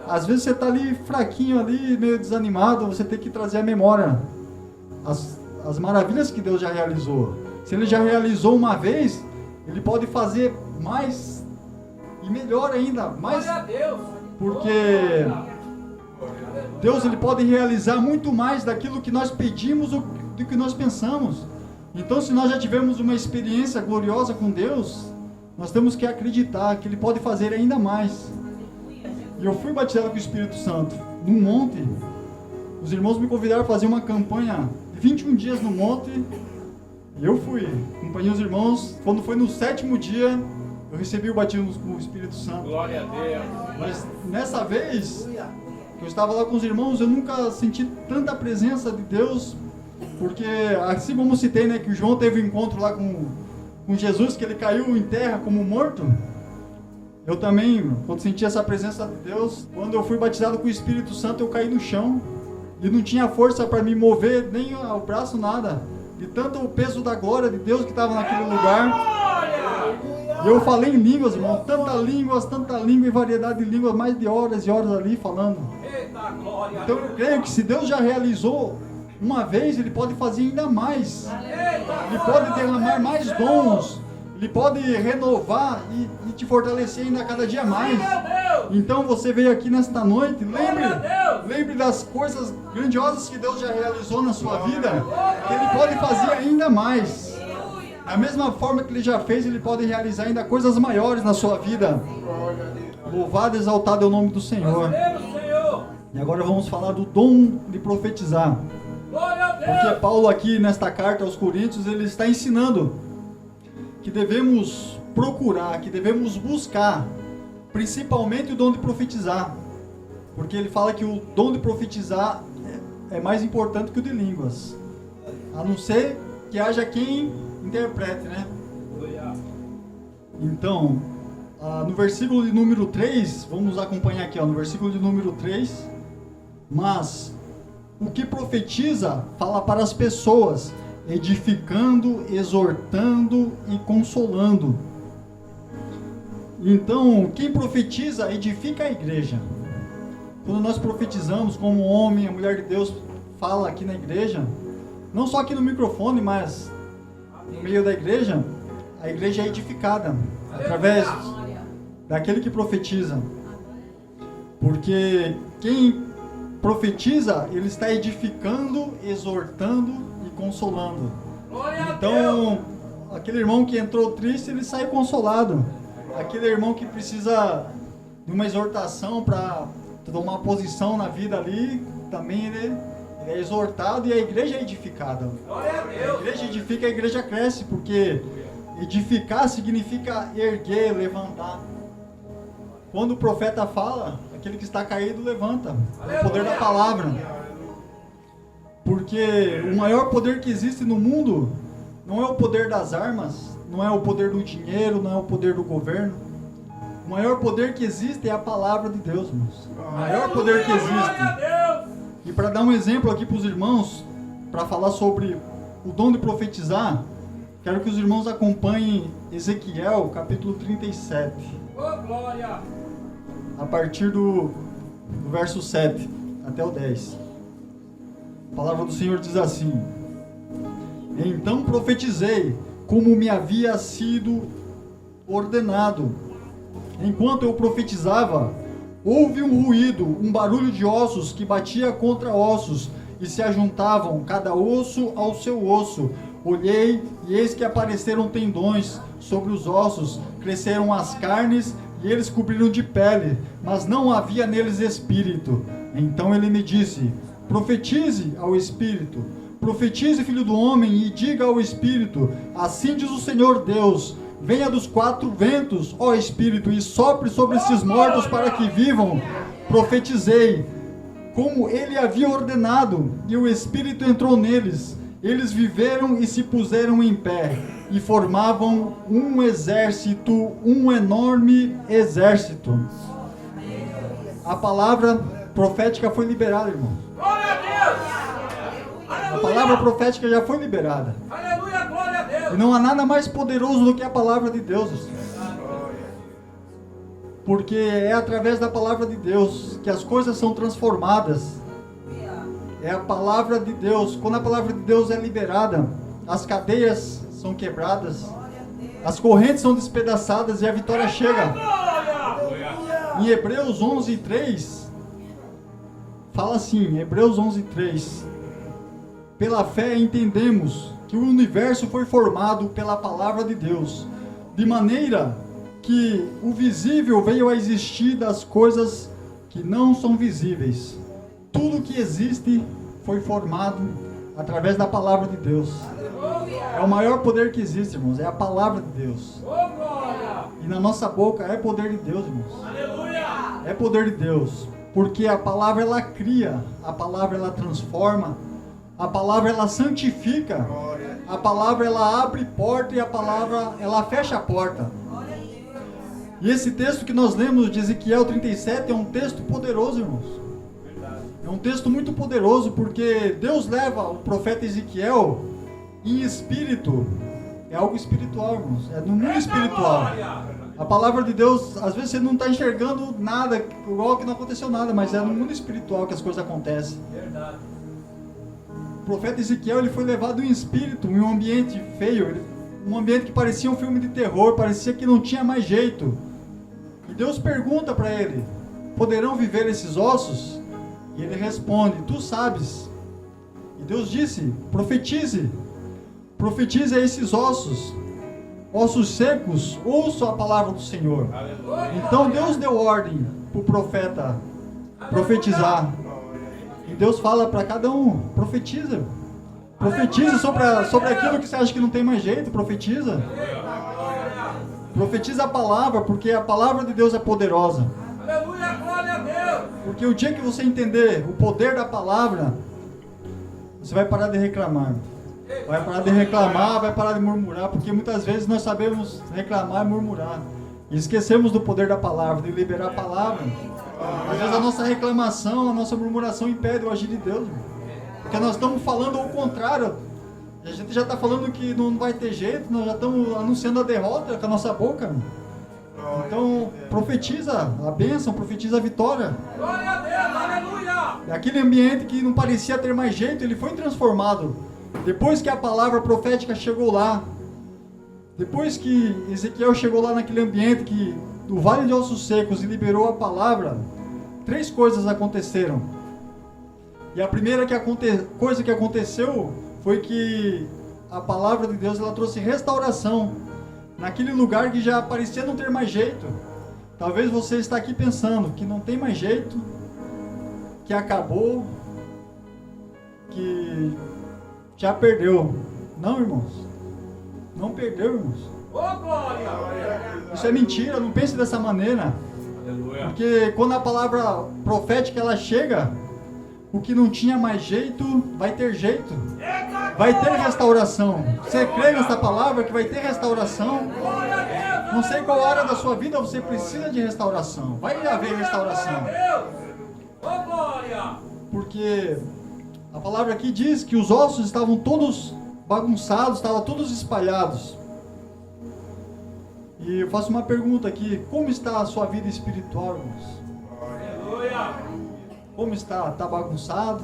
às vezes você está ali fraquinho, ali meio desanimado, você tem que trazer à memória as maravilhas que Deus já realizou. Se Ele já realizou uma vez, Ele pode fazer mais e melhor ainda, mais, porque Deus ele pode realizar muito mais daquilo que nós pedimos do que nós pensamos. Então, se nós já tivemos uma experiência gloriosa com Deus, nós temos que acreditar que Ele pode fazer ainda mais. E eu fui batizado com o Espírito Santo num monte. Os irmãos me convidaram a fazer uma campanha de 21 dias no monte. E eu fui, acompanhei os irmãos. Quando foi no 7º dia, eu recebi o batismo com o Espírito Santo. Glória a Deus. Mas nessa vez que eu estava lá com os irmãos, eu nunca senti tanta presença de Deus. Porque assim como citei, né, que o João teve um encontro lá com Jesus, que ele caiu em terra como morto. Eu também, quando senti essa presença de Deus, quando eu fui batizado com o Espírito Santo, eu caí no chão. E não tinha força para me mover, nem o braço, nada. De tanto o peso da glória de Deus que estava naquele lugar. E eu falei em línguas, irmão. Tanta língua e variedade de línguas, mais de horas e horas ali falando. Então eu creio que se Deus já realizou uma vez, Ele pode fazer ainda mais. Ele pode derramar mais dons. Ele pode renovar e te fortalecer ainda cada dia mais. Então você veio aqui nesta noite, lembre das coisas grandiosas que Deus já realizou na sua vida, que Ele pode fazer ainda mais. Da mesma forma que Ele já fez, Ele pode realizar ainda coisas maiores na sua vida. Louvado e exaltado é o nome do Senhor. E agora vamos falar do dom de profetizar. Porque Paulo aqui nesta carta aos Coríntios, ele está ensinando que devemos procurar, que devemos buscar, principalmente o dom de profetizar. Porque ele fala que o dom de profetizar é mais importante que o de línguas. A não ser que haja quem interprete, né? Então, no versículo de número 3, vamos acompanhar aqui, no versículo de número 3. Mas o que profetiza fala para as pessoas, edificando, exortando e consolando. Então, quem profetiza, edifica a igreja. Quando nós profetizamos, como homem, a mulher de Deus fala aqui na igreja, não só aqui no microfone, mas no meio da igreja, a igreja é edificada através daquele que profetiza. Porque quem profetiza, ele está edificando, exortando e consolando. Então, aquele irmão que entrou triste, ele sai consolado. Aquele irmão que precisa de uma exortação para tomar posição na vida ali, também ele é exortado e a igreja é edificada. A igreja edifica, a igreja cresce, porque edificar significa erguer, levantar. Quando o profeta fala, aquele que está caído levanta. É o poder da palavra. Porque o maior poder que existe no mundo não é o poder das armas, não é o poder do dinheiro, não é o poder do governo. O maior poder que existe é a palavra de Deus, irmãos. O maior poder que existe. E para dar um exemplo aqui para os irmãos, para falar sobre o dom de profetizar, quero que os irmãos acompanhem Ezequiel, capítulo 37. A partir do verso 7 até o 10. A palavra do Senhor diz assim: Então profetizei como me havia sido ordenado. Enquanto eu profetizava, houve um ruído, um barulho de ossos que batia contra ossos e se ajuntavam, cada osso ao seu osso. Olhei e eis que apareceram tendões sobre os ossos, cresceram as carnes e eles cobriram de pele, mas não havia neles espírito. Então ele me disse: Profetize ao espírito, profetize, filho do homem, e diga ao espírito: Assim diz o Senhor Deus, venha dos quatro ventos, ó Espírito, e sopre sobre esses mortos para que vivam. Profetizei, como ele havia ordenado, e o Espírito entrou neles. Eles viveram e se puseram em pé, e formavam um exército, um enorme exército. A palavra profética foi liberada, irmão. Glória a Deus. A palavra profética já foi liberada. Aleluia, glória a Deus. E não há nada mais poderoso do que a palavra de Deus. Porque é através da palavra de Deus que as coisas são transformadas. É a palavra de Deus. Quando a palavra de Deus é liberada, as cadeias são quebradas, as correntes são despedaçadas e a vitória chega. Em Hebreus 11:3 fala assim, Hebreus 11:3: pela fé entendemos que o universo foi formado pela palavra de Deus, de maneira que o visível veio a existir das coisas que não são visíveis. Tudo que existe foi formado através da palavra de Deus. É o maior poder que existe, irmãos, é a palavra de Deus. E na nossa boca é poder de Deus, irmãos. É poder de Deus, porque a palavra ela cria, a palavra ela transforma, a palavra ela santifica, a palavra ela abre porta e a palavra ela fecha a porta. E esse texto que nós lemos de Ezequiel 37 é um texto poderoso, irmãos. É um texto muito poderoso, porque Deus leva o profeta Ezequiel em espírito. É algo espiritual, irmãos. É no mundo espiritual. A palavra de Deus, às vezes você não está enxergando nada, igual que não aconteceu nada, mas é no mundo espiritual que as coisas acontecem. O profeta Ezequiel ele foi levado em espírito, em um ambiente feio, um ambiente que parecia um filme de terror, parecia que não tinha mais jeito. E Deus pergunta para ele: poderão viver esses ossos? E ele responde: tu sabes. E Deus disse: profetize a esses ossos, ossos secos, ouçam a palavra do Senhor. Então Deus deu ordem para o profeta profetizar. E Deus fala para cada um: profetiza sobre aquilo que você acha que não tem mais jeito, profetiza a palavra, porque a palavra de Deus é poderosa. Aleluia, glória a Deus. Porque o dia que você entender o poder da palavra, você vai parar de reclamar. Vai parar de reclamar, vai parar de murmurar, porque muitas vezes nós sabemos reclamar e murmurar. E esquecemos do poder da palavra, de liberar a palavra. Às vezes a nossa reclamação, a nossa murmuração impede o agir de Deus. Porque nós estamos falando ao contrário. A gente já está falando que não vai ter jeito, nós já estamos anunciando a derrota com a nossa boca. Então, profetiza a bênção, profetiza a vitória. Glória a Deus, aleluia. Aquele ambiente que não parecia ter mais jeito, ele foi transformado. Depois que a palavra profética chegou lá, depois que Ezequiel chegou lá naquele ambiente que do Vale de Ossos Secos e liberou a palavra, 3 coisas aconteceram. E a primeira coisa que aconteceu foi que a palavra de Deus ela trouxe restauração naquele lugar que já parecia não ter mais jeito. Talvez você está aqui pensando que não tem mais jeito, que acabou, que já perdeu. Não, irmãos. Não perdeu, irmãos. Isso é mentira, não pense dessa maneira. Porque quando a palavra profética ela chega, o que não tinha mais jeito, vai ter jeito. Vai ter restauração. Você crê nessa palavra que vai ter restauração? Não sei qual área da sua vida você precisa de restauração. Vai haver restauração. Porque a palavra aqui diz que os ossos estavam todos bagunçados, estavam todos espalhados. E eu faço uma pergunta aqui: como está a sua vida espiritual, irmãos? Como está? Está bagunçado?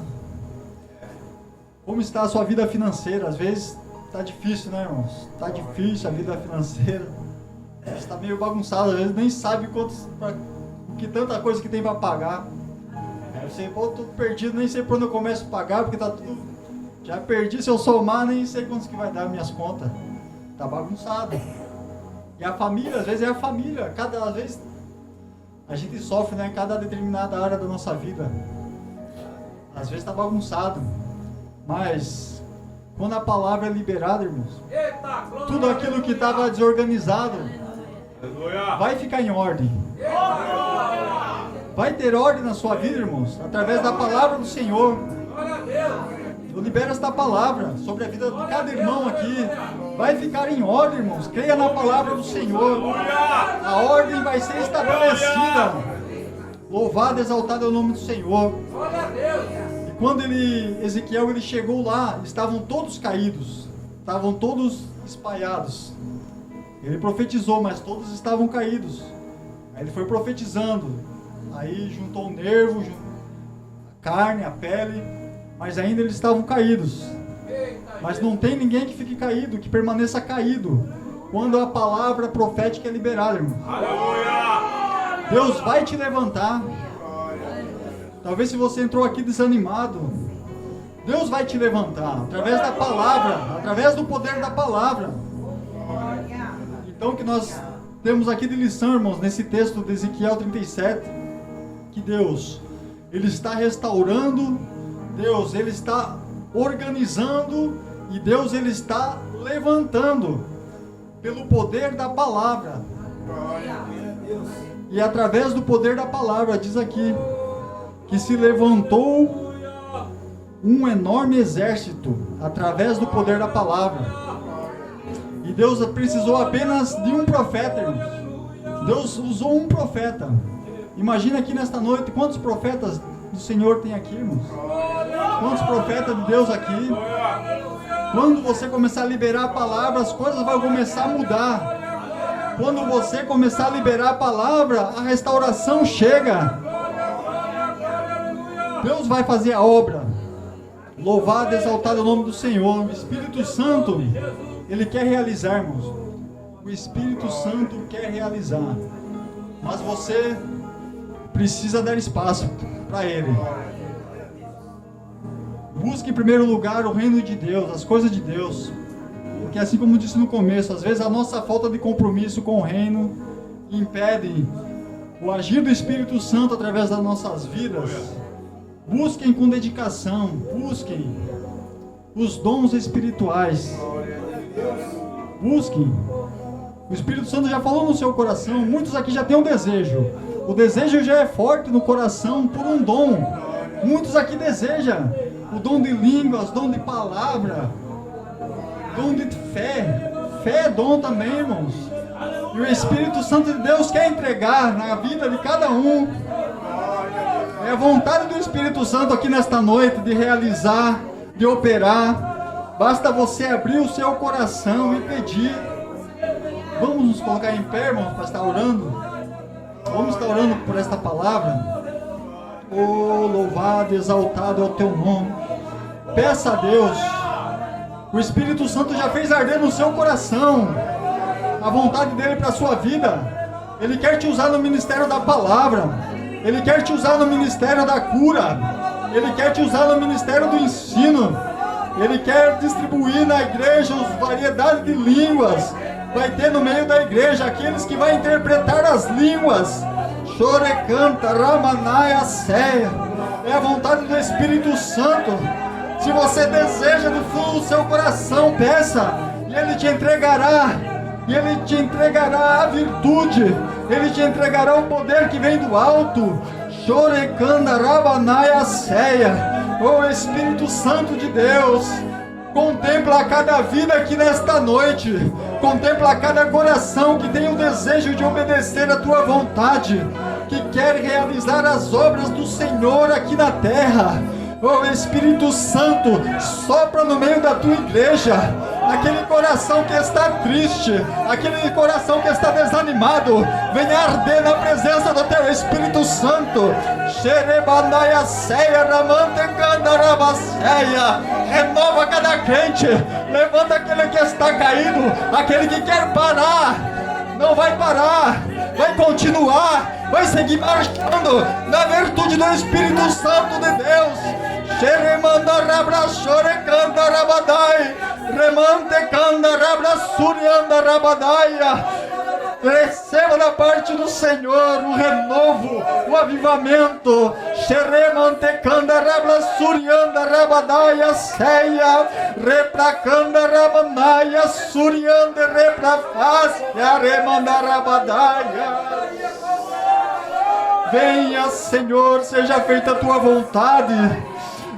Como está a sua vida financeira? Às vezes está difícil, né, irmãos? Está difícil a vida financeira. Está meio bagunçado, às vezes nem sabe que tanta coisa que tem para pagar. Você, pô, tô perdido, nem sei por onde eu começo a pagar, porque tá tudo... Já perdi, se eu somar, nem sei quantos que vai dar minhas contas. Tá bagunçado. E a família, às vezes é a família. Às vezes a gente sofre, né, em cada determinada área da nossa vida. Às vezes tá bagunçado. Mas Quando a palavra é liberada, irmãos, Eita, glória tudo aquilo que estava desorganizado Aleluia. vai ficar em ordem. Vai ter ordem na sua vida, irmãos, através da palavra do Senhor. Glória a Deus. Eu libero esta palavra sobre a vida de cada irmão aqui. Vai ficar em ordem, irmãos. Creia na palavra do Senhor. A ordem vai ser estabelecida. Louvado, exaltado é o nome do Senhor. Glória a Deus. E quando Ezequiel chegou lá, estavam todos caídos. Estavam todos espalhados. Ele profetizou, mas todos estavam caídos. Aí ele foi profetizando. Aí juntou o nervo, a carne, a pele. Mas ainda eles estavam caídos. Mas não tem ninguém que fique caído, que permaneça caído, quando a palavra profética é liberada, irmão. Aleluia. Deus vai te levantar. Talvez se você entrou aqui desanimado, Deus vai te levantar, através da palavra, através do poder da palavra. Então o que nós temos aqui de lição, irmãos, nesse texto de Ezequiel 37, que Deus, Ele está restaurando, Deus, Ele está organizando e Deus, Ele está levantando pelo poder da palavra. E através do poder da palavra, diz aqui, que se levantou um enorme exército através do poder da palavra. E Deus precisou apenas de um profeta, irmãos. Deus usou um profeta. Imagina aqui nesta noite, quantos profetas do Senhor tem aqui, irmãos? Quantos profetas de Deus aqui? Quando você começar a liberar a palavra, as coisas vão começar a mudar. Quando você começar a liberar a palavra, a restauração chega. Deus vai fazer a obra. Louvado, exaltado é o nome do Senhor. O Espírito Santo, Ele quer realizar, irmãos. O Espírito Santo quer realizar. Mas você precisa dar espaço para Ele. Busque em primeiro lugar o reino de Deus, as coisas de Deus. Porque assim como eu disse no começo, às vezes a nossa falta de compromisso com o reino impede o agir do Espírito Santo através das nossas vidas. Busquem com dedicação, busquem os dons espirituais. Busquem. O Espírito Santo já falou no seu coração, muitos aqui já têm um desejo. O desejo já é forte no coração por um dom. Muitos aqui desejam o dom de línguas, dom de palavra, dom de fé. Fé é dom também, irmãos. E o Espírito Santo de Deus quer entregar na vida de cada um. É a vontade do Espírito Santo aqui nesta noite de realizar, de operar. Basta você abrir o seu coração e pedir. Vamos nos colocar em pé, irmãos, para estar orando. Vamos estar orando por esta palavra. Oh, louvado, exaltado é o teu nome. Peça a Deus. O Espírito Santo já fez arder no seu coração a vontade dele para a sua vida. Ele quer te usar no ministério da palavra. Ele quer te usar no ministério da cura. Ele quer te usar no ministério do ensino. Ele quer distribuir na igreja variedade de línguas. Vai ter no meio da igreja aqueles que vão interpretar as línguas. Chore, canta, ramanaya, ceia. É a vontade do Espírito Santo. Se você deseja do fundo do seu coração, peça. E Ele te entregará. E Ele te entregará a virtude. Ele te entregará o poder que vem do alto. Chore, canta, ramanaya, ceia. Oh Espírito Santo de Deus, contempla cada vida aqui nesta noite. Contempla cada coração que tem o desejo de obedecer a tua vontade, que quer realizar as obras do Senhor aqui na terra. Oh Espírito Santo, sopra no meio da tua igreja. Aquele coração que está triste, aquele coração que está desanimado, venha arder na presença do teu Espírito Santo. Xerebanaia ceia, ramante candarabaceia. Renova cada crente, levanta aquele que está caído, aquele que quer parar, não vai parar, vai continuar, vai seguir marchando na virtude do Espírito Santo de Deus. Xeremandarabra chorecandarabadai, remante candarabra suriandarabadaia. Receba da parte do Senhor o renovo, o avivamento. Xeremantecanda rabla surianda rabadaia ceia, repracanda rabanaia surianda reprafácia, remanda rabadaia. Venha, Senhor, seja feita a tua vontade.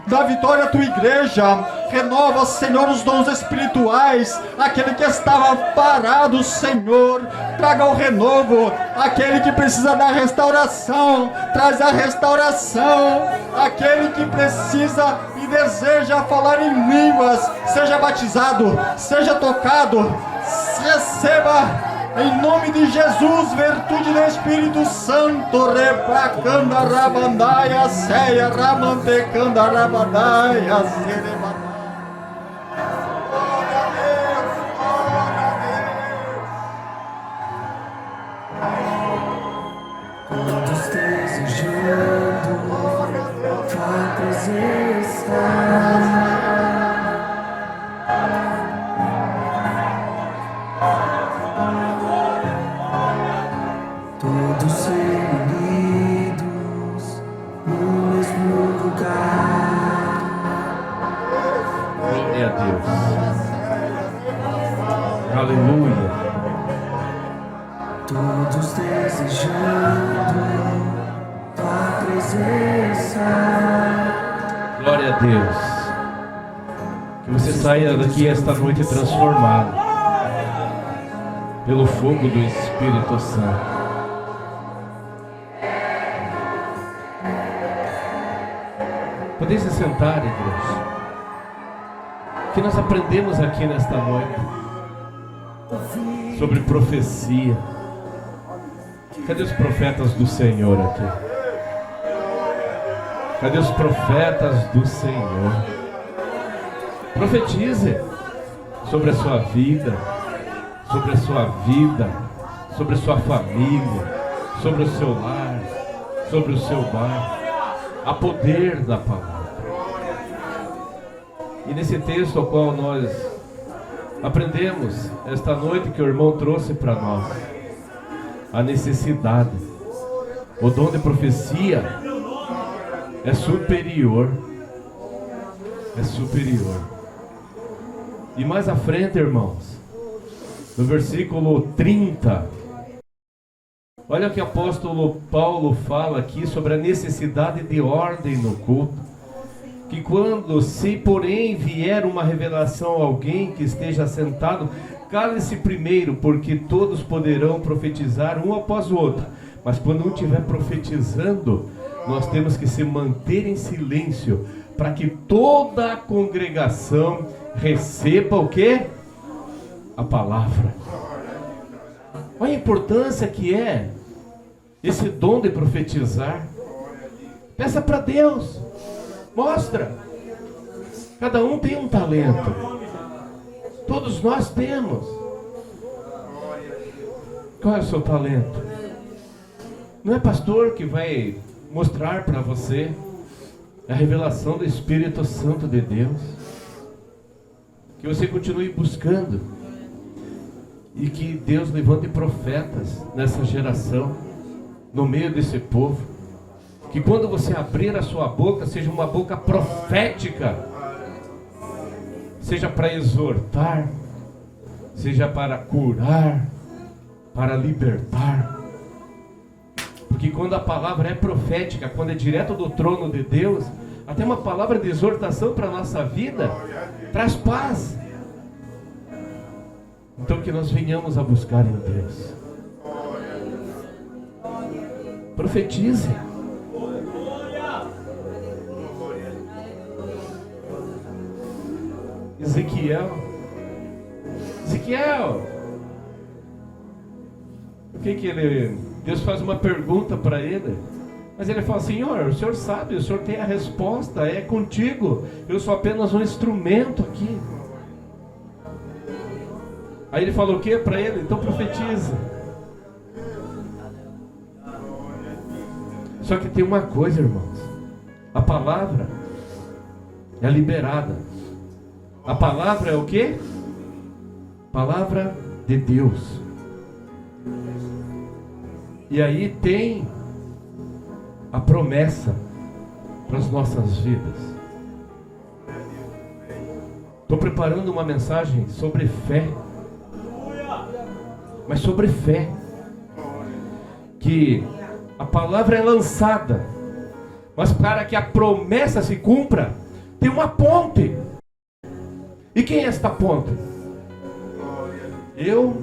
Dá vitória à tua igreja. Renova, Senhor, os dons espirituais. Aquele que estava parado, Senhor, traga o renovo. Aquele que precisa da restauração, traz a restauração. Aquele que precisa e deseja falar em línguas, seja batizado, seja tocado, receba. Em nome de Jesus, virtude do Espírito Santo, repracanda rabandaia, ceia, ramantecanda rabandaia, cerebadaia. Glória a Deus, glória a Deus. Todos desejando tua presença. Todos reunidos no mesmo lugar. Glória a Deus. Aleluia. Todos desejando tua presença. Glória a Deus. Que você saia daqui esta noite transformado pelo fogo do Espírito Santo. Podem se sentar, igreja. O que nós aprendemos aqui nesta noite sobre profecia. Cadê os profetas do Senhor aqui? Cadê os profetas do Senhor? Profetize sobre a sua vida, sobre a sua vida, sobre a sua família, sobre o seu lar, sobre o seu bairro. Há poder da palavra. E nesse texto ao qual nós aprendemos esta noite, que o irmão trouxe para nós, a necessidade, o dom de profecia é superior. É superior. E mais à frente, irmãos, no versículo 30, olha o que o apóstolo Paulo fala aqui sobre a necessidade de ordem no culto. Que quando, se porém vier uma revelação a alguém que esteja sentado, cale-se primeiro, porque todos poderão profetizar um após o outro. Mas quando um estiver profetizando, nós temos que se manter em silêncio, para que toda a congregação receba o quê? A palavra. Olha a importância que é esse dom de profetizar. Peça para Deus. Mostra. Cada um tem um talento. Todos nós temos. Qual é o seu talento? Não é pastor que vai mostrar para você a revelação do Espírito Santo de Deus. Que você continue buscando. E que Deus levante profetas nessa geração, no meio desse povo. Que quando você abrir a sua boca, seja uma boca profética. Seja para exortar, seja para curar, para libertar. Porque quando a palavra é profética, quando é direto do trono de Deus, até uma palavra de exortação para a nossa vida, traz paz. Então que nós venhamos a buscar em Deus. Profetize. Ezequiel, o que ele... Deus faz uma pergunta para ele, mas ele fala: Senhor, o Senhor sabe, o Senhor tem a resposta, é contigo, eu sou apenas um instrumento aqui. Aí ele falou o que para ele? Então profetiza. Só que tem uma coisa, irmãos, a palavra é liberada. A palavra é o quê? Palavra de Deus. E aí tem a promessa. para as nossas vidas. Estou preparando uma mensagem sobre fé, mas sobre fé, que a palavra é lançada, mas para que a promessa se cumpra, tem uma ponte. E quem é esta ponte? Eu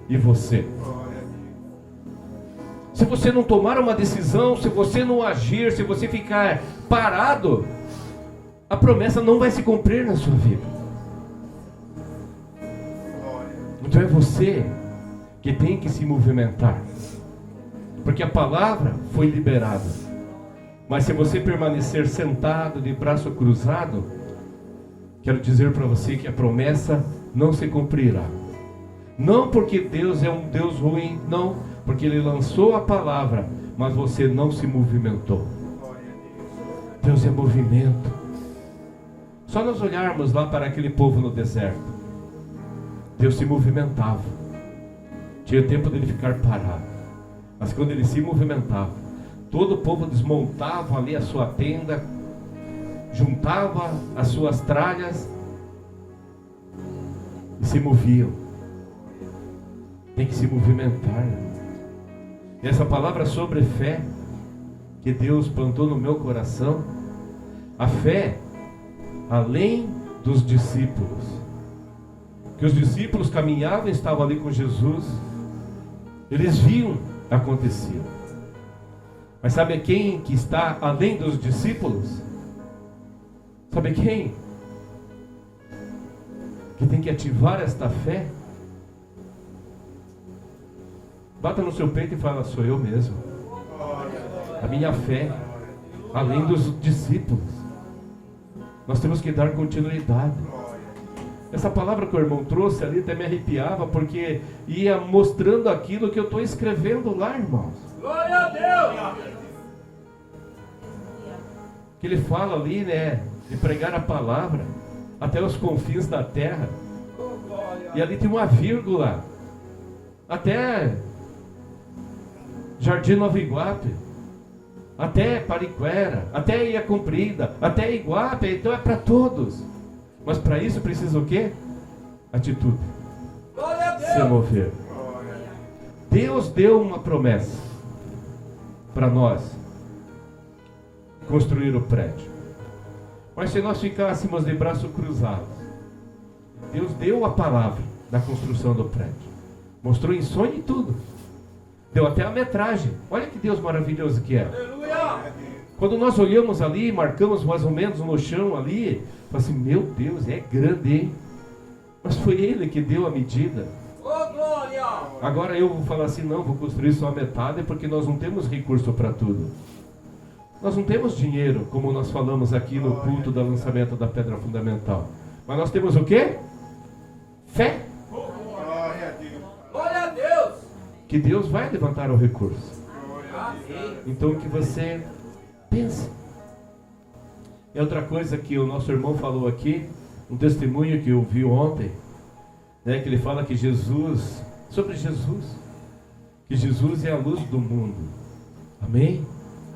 e você. Se você não tomar uma decisão, se você não agir, se você ficar parado, a promessa não vai se cumprir na sua vida. Então é você que tem que se movimentar, porque a palavra foi liberada. Mas se você permanecer sentado de braço cruzado, quero dizer para você que a promessa não se cumprirá. Não porque Deus é um Deus ruim, não, porque Ele lançou a palavra, mas você não se movimentou. Deus é movimento. Só nós olharmos lá para aquele povo no deserto, Deus se movimentava. Tinha tempo dele ficar parado, mas quando ele se movimentava, todo o povo desmontava ali a sua tenda, juntava as suas tralhas e se moviam. Tem que se movimentar. E essa palavra sobre fé que Deus plantou no meu coração, a fé além dos discípulos, que os discípulos caminhavam, estavam ali com Jesus, eles viam acontecer. Mas sabe quem que está além dos discípulos? Sabe quem? Que tem que ativar esta fé? Bata no seu peito e fala: sou eu mesmo. A minha fé, além dos discípulos. Nós temos que dar continuidade. Essa palavra que o irmão trouxe ali até me arrepiava, porque ia mostrando aquilo que eu estou escrevendo lá, irmãos. Glória a Deus! Que ele fala ali, né, de pregar a palavra até os confins da terra. E ali tem uma vírgula, até Jardim Nova Iguape, até Pariquera, até Ilha Comprida, até Iguape. Então é para todos. Mas para isso precisa o quê? Atitude. Glória a Deus! Se mover. Deus deu uma promessa para nós construir o prédio. Mas se nós ficássemos de braço cruzado, Deus deu a palavra da construção do prédio, mostrou em sonho e tudo, deu até a metragem. Olha que Deus maravilhoso que é. Aleluia! Quando nós olhamos ali, marcamos mais ou menos no chão ali, falamos assim: meu Deus, é grande, hein? Mas foi Ele que deu a medida. Ô, glória! Agora eu vou falar assim: não, vou construir só a metade, porque nós não temos recurso para tudo. Nós não temos dinheiro, como nós falamos aqui no culto do lançamento da pedra fundamental. Mas nós temos o quê? Fé. Glória a Deus! Que Deus vai levantar o recurso. Amém. Então que você pense. É outra coisa que o nosso irmão falou aqui, um testemunho que eu vi ontem, né, que ele fala que Jesus, sobre Jesus, que Jesus é a luz do mundo. Amém?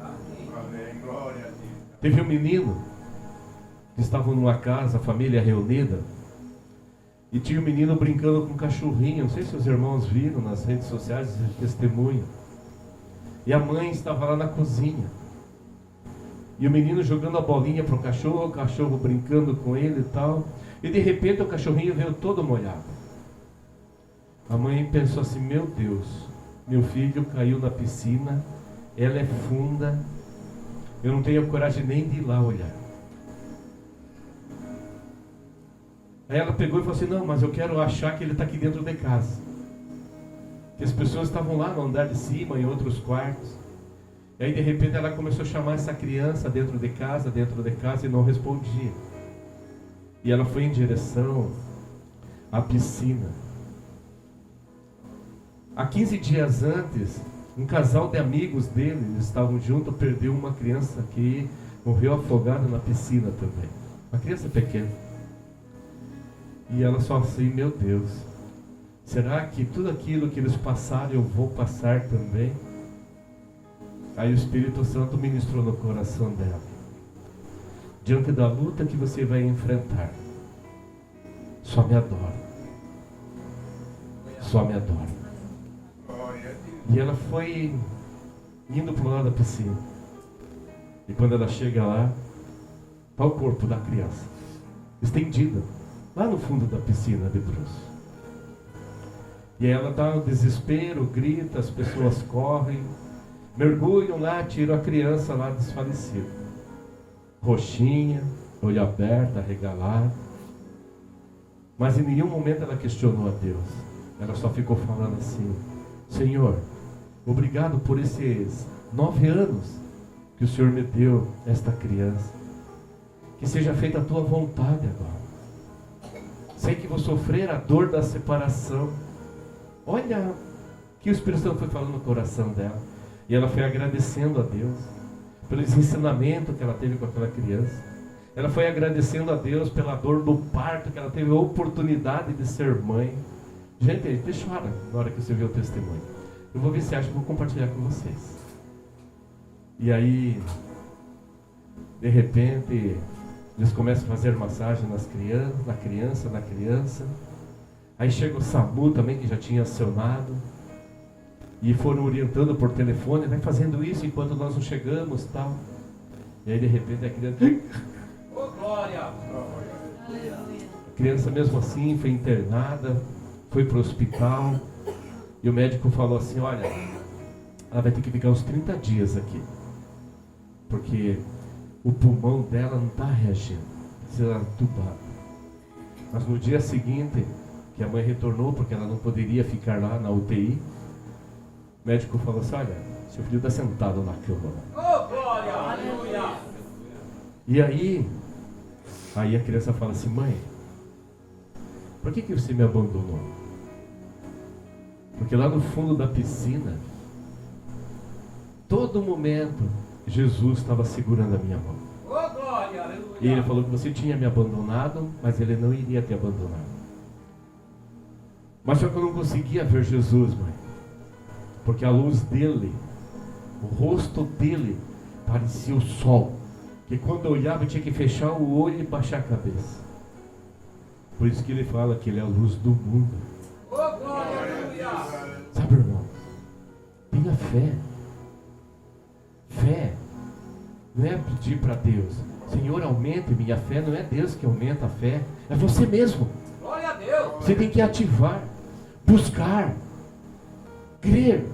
Amém. Glória a Deus. Teve um menino que estava numa casa, a família reunida, e tinha um menino brincando com um cachorrinho. Não sei se os irmãos viram nas redes sociais esse testemunho. E a mãe estava lá na cozinha, e o menino jogando a bolinha para o cachorro brincando com ele e tal. E de repente o cachorrinho veio todo molhado. A mãe pensou assim: meu Deus, meu filho caiu na piscina, ela é funda, eu não tenho coragem nem de ir lá olhar. Aí ela pegou e falou assim: não, mas eu quero achar que ele está aqui dentro de casa. Que as pessoas estavam lá no andar de cima, em outros quartos. E aí de repente ela começou a chamar essa criança dentro de casa, e não respondia. E ela foi em direção à piscina. Há 15 dias antes, um casal de amigos dele, eles estavam juntos, perdeu uma criança que morreu afogada na piscina também. Uma criança pequena. E ela só assim: meu Deus, será que tudo aquilo que eles passaram eu vou passar também? Aí o Espírito Santo ministrou no coração dela. diante da luta que você vai enfrentar. Só me adora. Só me adora. Glória a Deus. E ela foi indo para o lado da piscina. E quando ela chega lá, está o corpo da criança, estendido, lá no fundo da piscina de bruços. E ela está no desespero, grita, as pessoas correm, mergulham lá, tiram a criança lá desfalecida. Roxinha, olho aberto, arregalado. Mas em nenhum momento ela questionou a Deus. Ela só ficou falando assim: Senhor, obrigado por esses 9 anos que o Senhor me deu esta criança. Que seja feita a tua vontade agora. Sei que vou sofrer a dor da separação. Olha que o Espírito Santo foi falando no coração dela. E ela foi agradecendo a Deus pelos ensinamentos que ela teve com aquela criança. Ela foi agradecendo a Deus pela dor do parto, que ela teve a oportunidade de ser mãe. Gente, deixa chora na hora que você vê o testemunho. Eu vou ver se acha que vou compartilhar com vocês. E aí, de repente, eles começam a fazer massagem na criança. Aí chega o SAMU também, que já tinha acionado. E foram orientando por telefone, vai fazendo isso enquanto nós não chegamos, tal. E aí de repente a criança... Ô, glória! A criança mesmo assim foi internada, foi para o hospital. E o médico falou assim: olha, ela vai ter que ficar uns 30 dias aqui. Porque o pulmão dela não está reagindo, precisa entubar. Mas no dia seguinte, que a mãe retornou, porque ela não poderia ficar lá na UTI, o médico falou assim: olha, seu filho está sentado na cama. Ô, glória! Aleluia! E aí a criança fala assim: mãe, por que você me abandonou? Porque lá no fundo da piscina, todo momento, Jesus estava segurando a minha mão. Ô, glória! Aleluia! E ele falou que você tinha me abandonado, mas ele não iria te abandonar. Mas só que eu não conseguia ver Jesus, mãe. Porque a luz dele, o rosto dele, parecia o sol. Que quando eu olhava eu tinha que fechar o olho e baixar a cabeça. Por isso que ele fala que ele é a luz do mundo. Ô, glória! Aleluia! Sabe, irmão? Tenha fé. Fé não é pedir para Deus: Senhor, aumente minha fé. Não é Deus que aumenta a fé, é você mesmo. Glória a Deus! Você tem que ativar, buscar, crer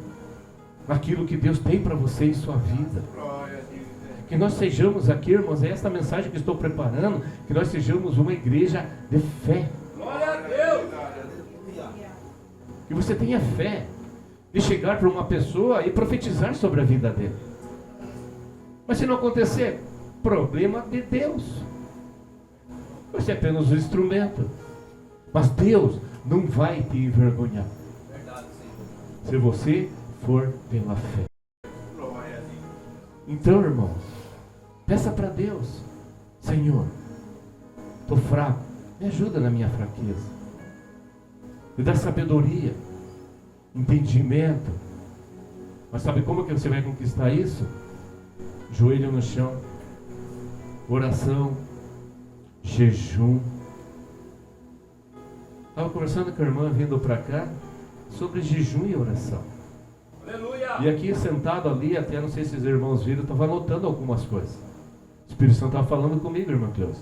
naquilo que Deus tem para você em sua vida. Glória a Deus! Que nós sejamos aqui, irmãos, é esta mensagem que estou preparando, que nós sejamos uma igreja de fé. Glória a Deus! Que você tenha fé de chegar para uma pessoa e profetizar sobre a vida dele. Mas se não acontecer, problema de Deus. Você é apenas um instrumento. Mas Deus não vai te envergonhar. Verdade, Senhor. Se você for pela fé. Glória a Deus. Então, irmãos, peça para Deus: Senhor, estou fraco, me ajuda na minha fraqueza. Me dá sabedoria, entendimento. Mas sabe como que você vai conquistar isso? Joelho no chão, oração, jejum. Estava conversando com a irmã vindo para cá sobre jejum e oração. Aleluia! E aqui sentado ali, até não sei se os irmãos viram, eu estava anotando algumas coisas. O Espírito Santo estava falando comigo, irmã Cleusa.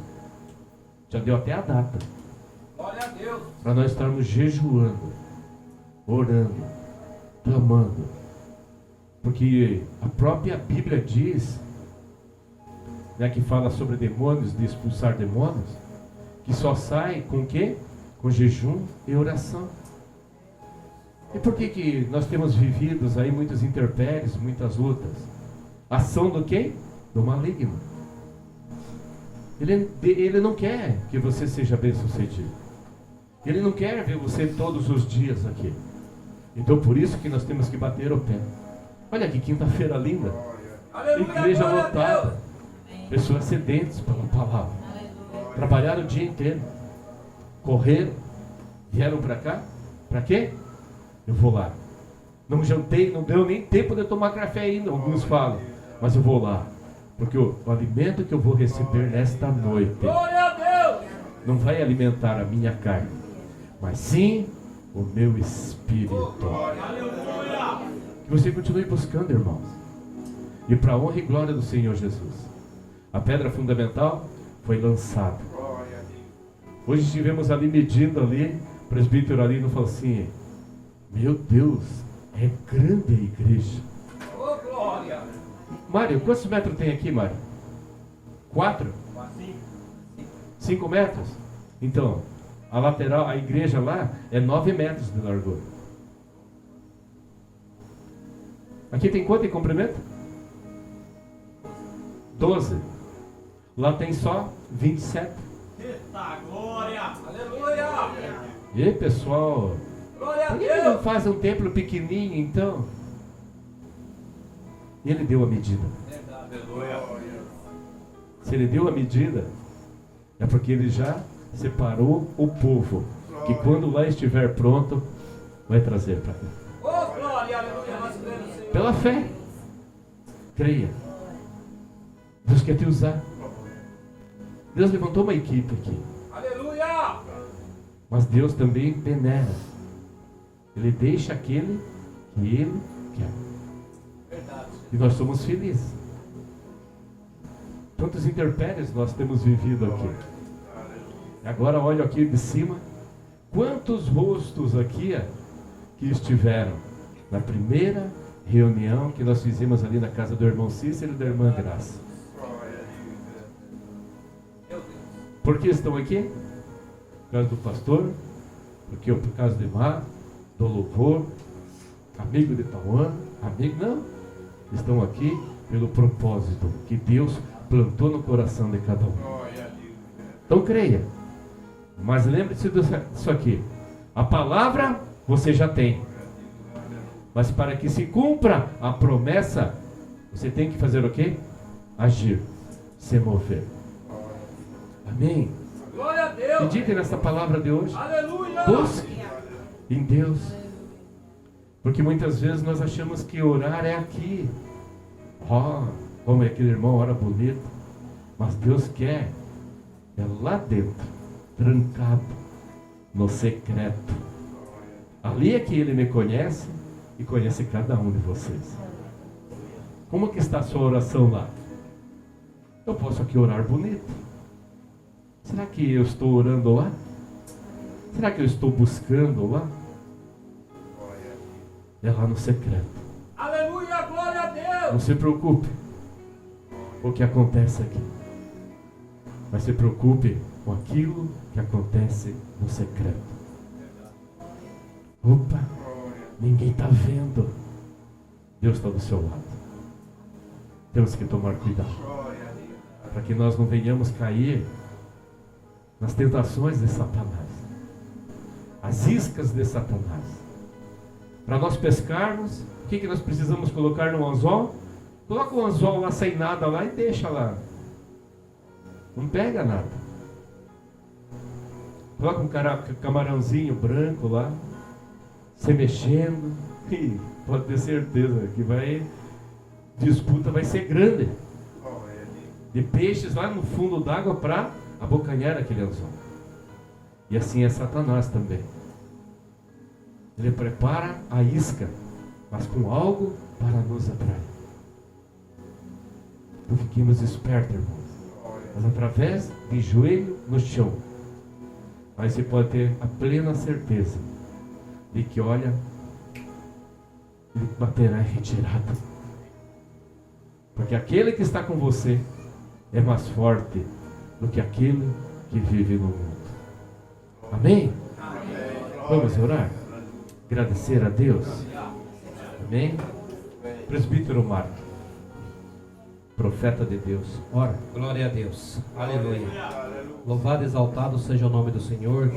Já deu até a data. Glória a Deus! Para nós estarmos jejuando, orando, clamando. Porque a própria Bíblia diz, né, que fala sobre demônios, de expulsar demônios, que só sai com o quê? Com jejum e oração. E por que nós temos vivido aí muitas intempéries, muitas lutas? Ação do quê? Do maligno. Ele não quer que você seja bem sucedido. Ele não quer ver você todos os dias aqui. Então por isso que nós temos que bater o pé. Olha que quinta-feira linda. Aleluia! Igreja Glória a lotada. Deus! Pessoas sedentes pela palavra. Trabalharam o dia inteiro. Correram. Vieram para cá. Para quê? Eu vou lá. Não jantei, não deu nem tempo de tomar café ainda, alguns falam. Mas eu vou lá. Porque o alimento que eu vou receber nesta noite Glória a Deus. não vai alimentar a minha carne, mas sim o meu espírito. Que você continue buscando, irmãos. E para a honra e glória do Senhor Jesus. A pedra fundamental foi lançada. Hoje estivemos ali medindo ali, o presbítero ali não falou assim: meu Deus, é grande a igreja. Ô, glória. Mário, quantos metros tem aqui, Mário? 4? 5 metros? Então, a lateral, a igreja lá é 9 metros de largura. Aqui tem quanto em comprimento? 12. Lá tem só 27. Eita, glória. Aleluia. E pessoal, Glória a por que não Deus. faz um templo pequenininho então? E ele deu a medida. Aleluia. Se ele deu a medida, é porque ele já separou o povo, que quando lá estiver pronto, vai trazer para cá. Ô, glória. Aleluia. Nós cremos, Senhor. Pela fé, creia. Deus quer te usar. Deus levantou uma equipe aqui, Aleluia. mas Deus também peneira. Ele deixa aquele que Ele quer. Verdade. E nós somos felizes. Quantos intempéries nós temos vivido aqui. Agora olho aqui de cima. Quantos rostos aqui que estiveram na primeira reunião que nós fizemos ali na casa do irmão Cícero e da irmã Graça. Meu Deus. Por que estão aqui? Por causa do pastor, porque por causa de Mar, do louvor, amigo de Tauan, amigo, não. Estão aqui pelo propósito que Deus plantou no coração de cada um. Então creia. Mas lembre-se disso aqui. A palavra você já tem. Mas para que se cumpra a promessa, você tem que fazer o quê? Agir, se mover. Amém? Glória a Deus. Medite nessa palavra de hoje. Aleluia. Busque em Deus. Porque muitas vezes nós achamos que orar é aqui. Como é aquele irmão ora bonito. Mas Deus quer é lá dentro, trancado, no secreto. Ali é que Ele me conhece e conhece cada um de vocês. Como que está a sua oração lá? Eu posso aqui orar bonito. Será que eu estou orando lá? Será que eu estou buscando lá? É lá no secreto. Aleluia. Glória a Deus. Não se preocupe com o que acontece aqui. Mas se preocupe com aquilo que acontece no secreto. Opa, ninguém está vendo. Deus está do seu lado. Temos que tomar cuidado para que nós não venhamos cair nas tentações de Satanás, as iscas de Satanás. Para nós pescarmos, o que nós precisamos colocar no anzol? Coloca o anzol lá sem nada lá e deixa lá. Não pega nada. Coloca um camarãozinho branco lá, se mexendo, e pode ter certeza que disputa vai ser grande. De peixes lá no fundo d'água para abocanhar aquele anzol. E assim é Satanás também. Ele prepara a isca, mas com algo para nos atrair. Então fiquemos espertos, irmãos. Mas através de joelho no chão, aí você pode ter a plena certeza de que, olha, ele baterá em retirada. Porque aquele que está com você é mais forte do que aquele que vive no mundo. Amém? Vamos orar? Agradecer a Deus. Amém? Presbítero Marco, profeta de Deus, ora. Glória a Deus, aleluia. Louvado e exaltado seja o nome do Senhor,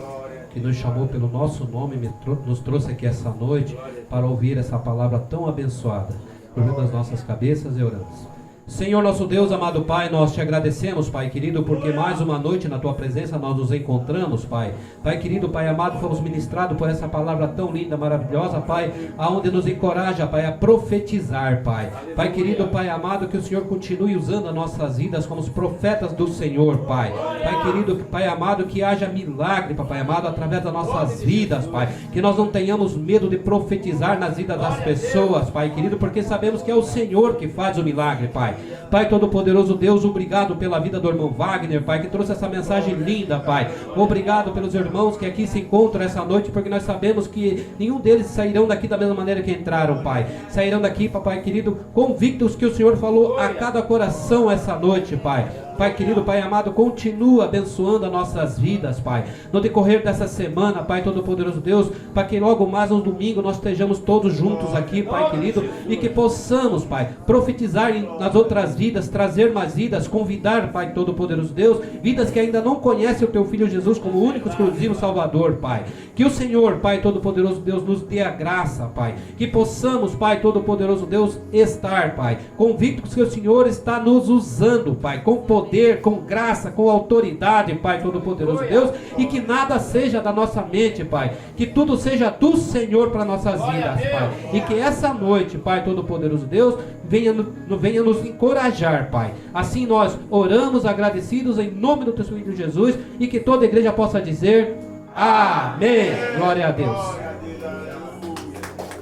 que nos chamou pelo nosso nome e nos trouxe aqui essa noite para ouvir essa palavra tão abençoada. Curvando as nossas cabeças e oramos. Senhor nosso Deus, amado Pai, nós te agradecemos, Pai querido, porque mais uma noite na Tua presença nós nos encontramos, Pai. Pai querido, Pai amado, fomos ministrados por essa palavra tão linda, maravilhosa, Pai, aonde nos encoraja, Pai, a profetizar, Pai. Pai querido, Pai amado, que o Senhor continue usando as nossas vidas como os profetas do Senhor, Pai. Pai querido, Pai amado, que haja milagre, Pai amado, através das nossas vidas, Pai. Que nós não tenhamos medo de profetizar nas vidas das pessoas, Pai querido, porque sabemos que é o Senhor que faz o milagre, Pai. Pai Todo-Poderoso Deus, obrigado pela vida do irmão Wagner, Pai, que trouxe essa mensagem linda, Pai. Obrigado pelos irmãos que aqui se encontram essa noite, porque nós sabemos que nenhum deles sairão daqui da mesma maneira que entraram, Pai. Sairão daqui, Papai querido, convictos que o Senhor falou a cada coração essa noite, Pai. Pai querido, Pai amado, continua abençoando as nossas vidas, Pai. No decorrer dessa semana, Pai Todo-Poderoso Deus, para que logo mais no domingo nós estejamos todos juntos aqui, Pai querido, e que possamos, Pai, profetizar nas outras vidas, trazer mais vidas, convidar, Pai Todo-Poderoso Deus, vidas que ainda não conhecem o Teu Filho Jesus como único, exclusivo Salvador, Pai. Que o Senhor, Pai Todo-Poderoso Deus, nos dê a graça, Pai. Que possamos, Pai Todo-Poderoso Deus, estar, Pai, convictos que o Senhor está nos usando, Pai, com poder, com graça, com autoridade, Pai Todo-Poderoso Deus, e que nada seja da nossa mente, Pai, que tudo seja do Senhor para nossas vidas, Pai, e que essa noite, Pai Todo-Poderoso Deus, venha nos encorajar, Pai. Assim nós oramos agradecidos em nome do Teu Filho Jesus, e que toda a igreja possa dizer amém. Glória a Deus.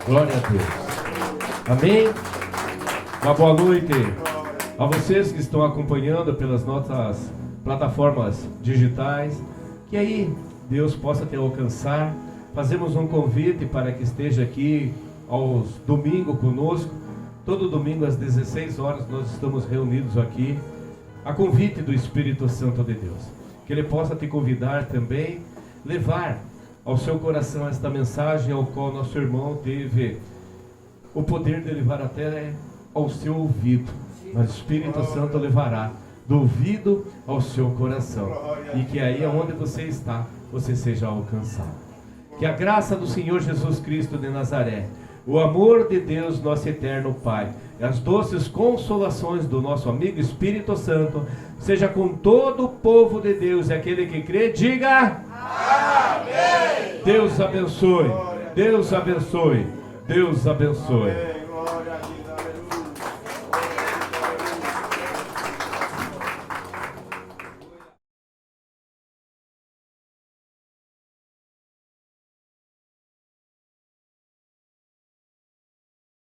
Glória a Deus. Amém. Uma boa noite a vocês que estão acompanhando pelas nossas plataformas digitais, que aí Deus possa te alcançar. Fazemos um convite para que esteja aqui aos domingos conosco. Todo domingo às 16 horas nós estamos reunidos aqui, a convite do Espírito Santo de Deus. Que Ele possa te convidar também, levar ao seu coração esta mensagem ao qual nosso irmão teve o poder de levar até ao seu ouvido. Mas o Espírito Santo levará do ouvido ao seu coração, e que aí onde você está, você seja alcançado. Que a graça do Senhor Jesus Cristo de Nazaré, o amor de Deus nosso eterno Pai, e as doces consolações do nosso amigo Espírito Santo, seja com todo o povo de Deus, e aquele que crê, diga amém. Deus abençoe, Deus abençoe, Deus abençoe.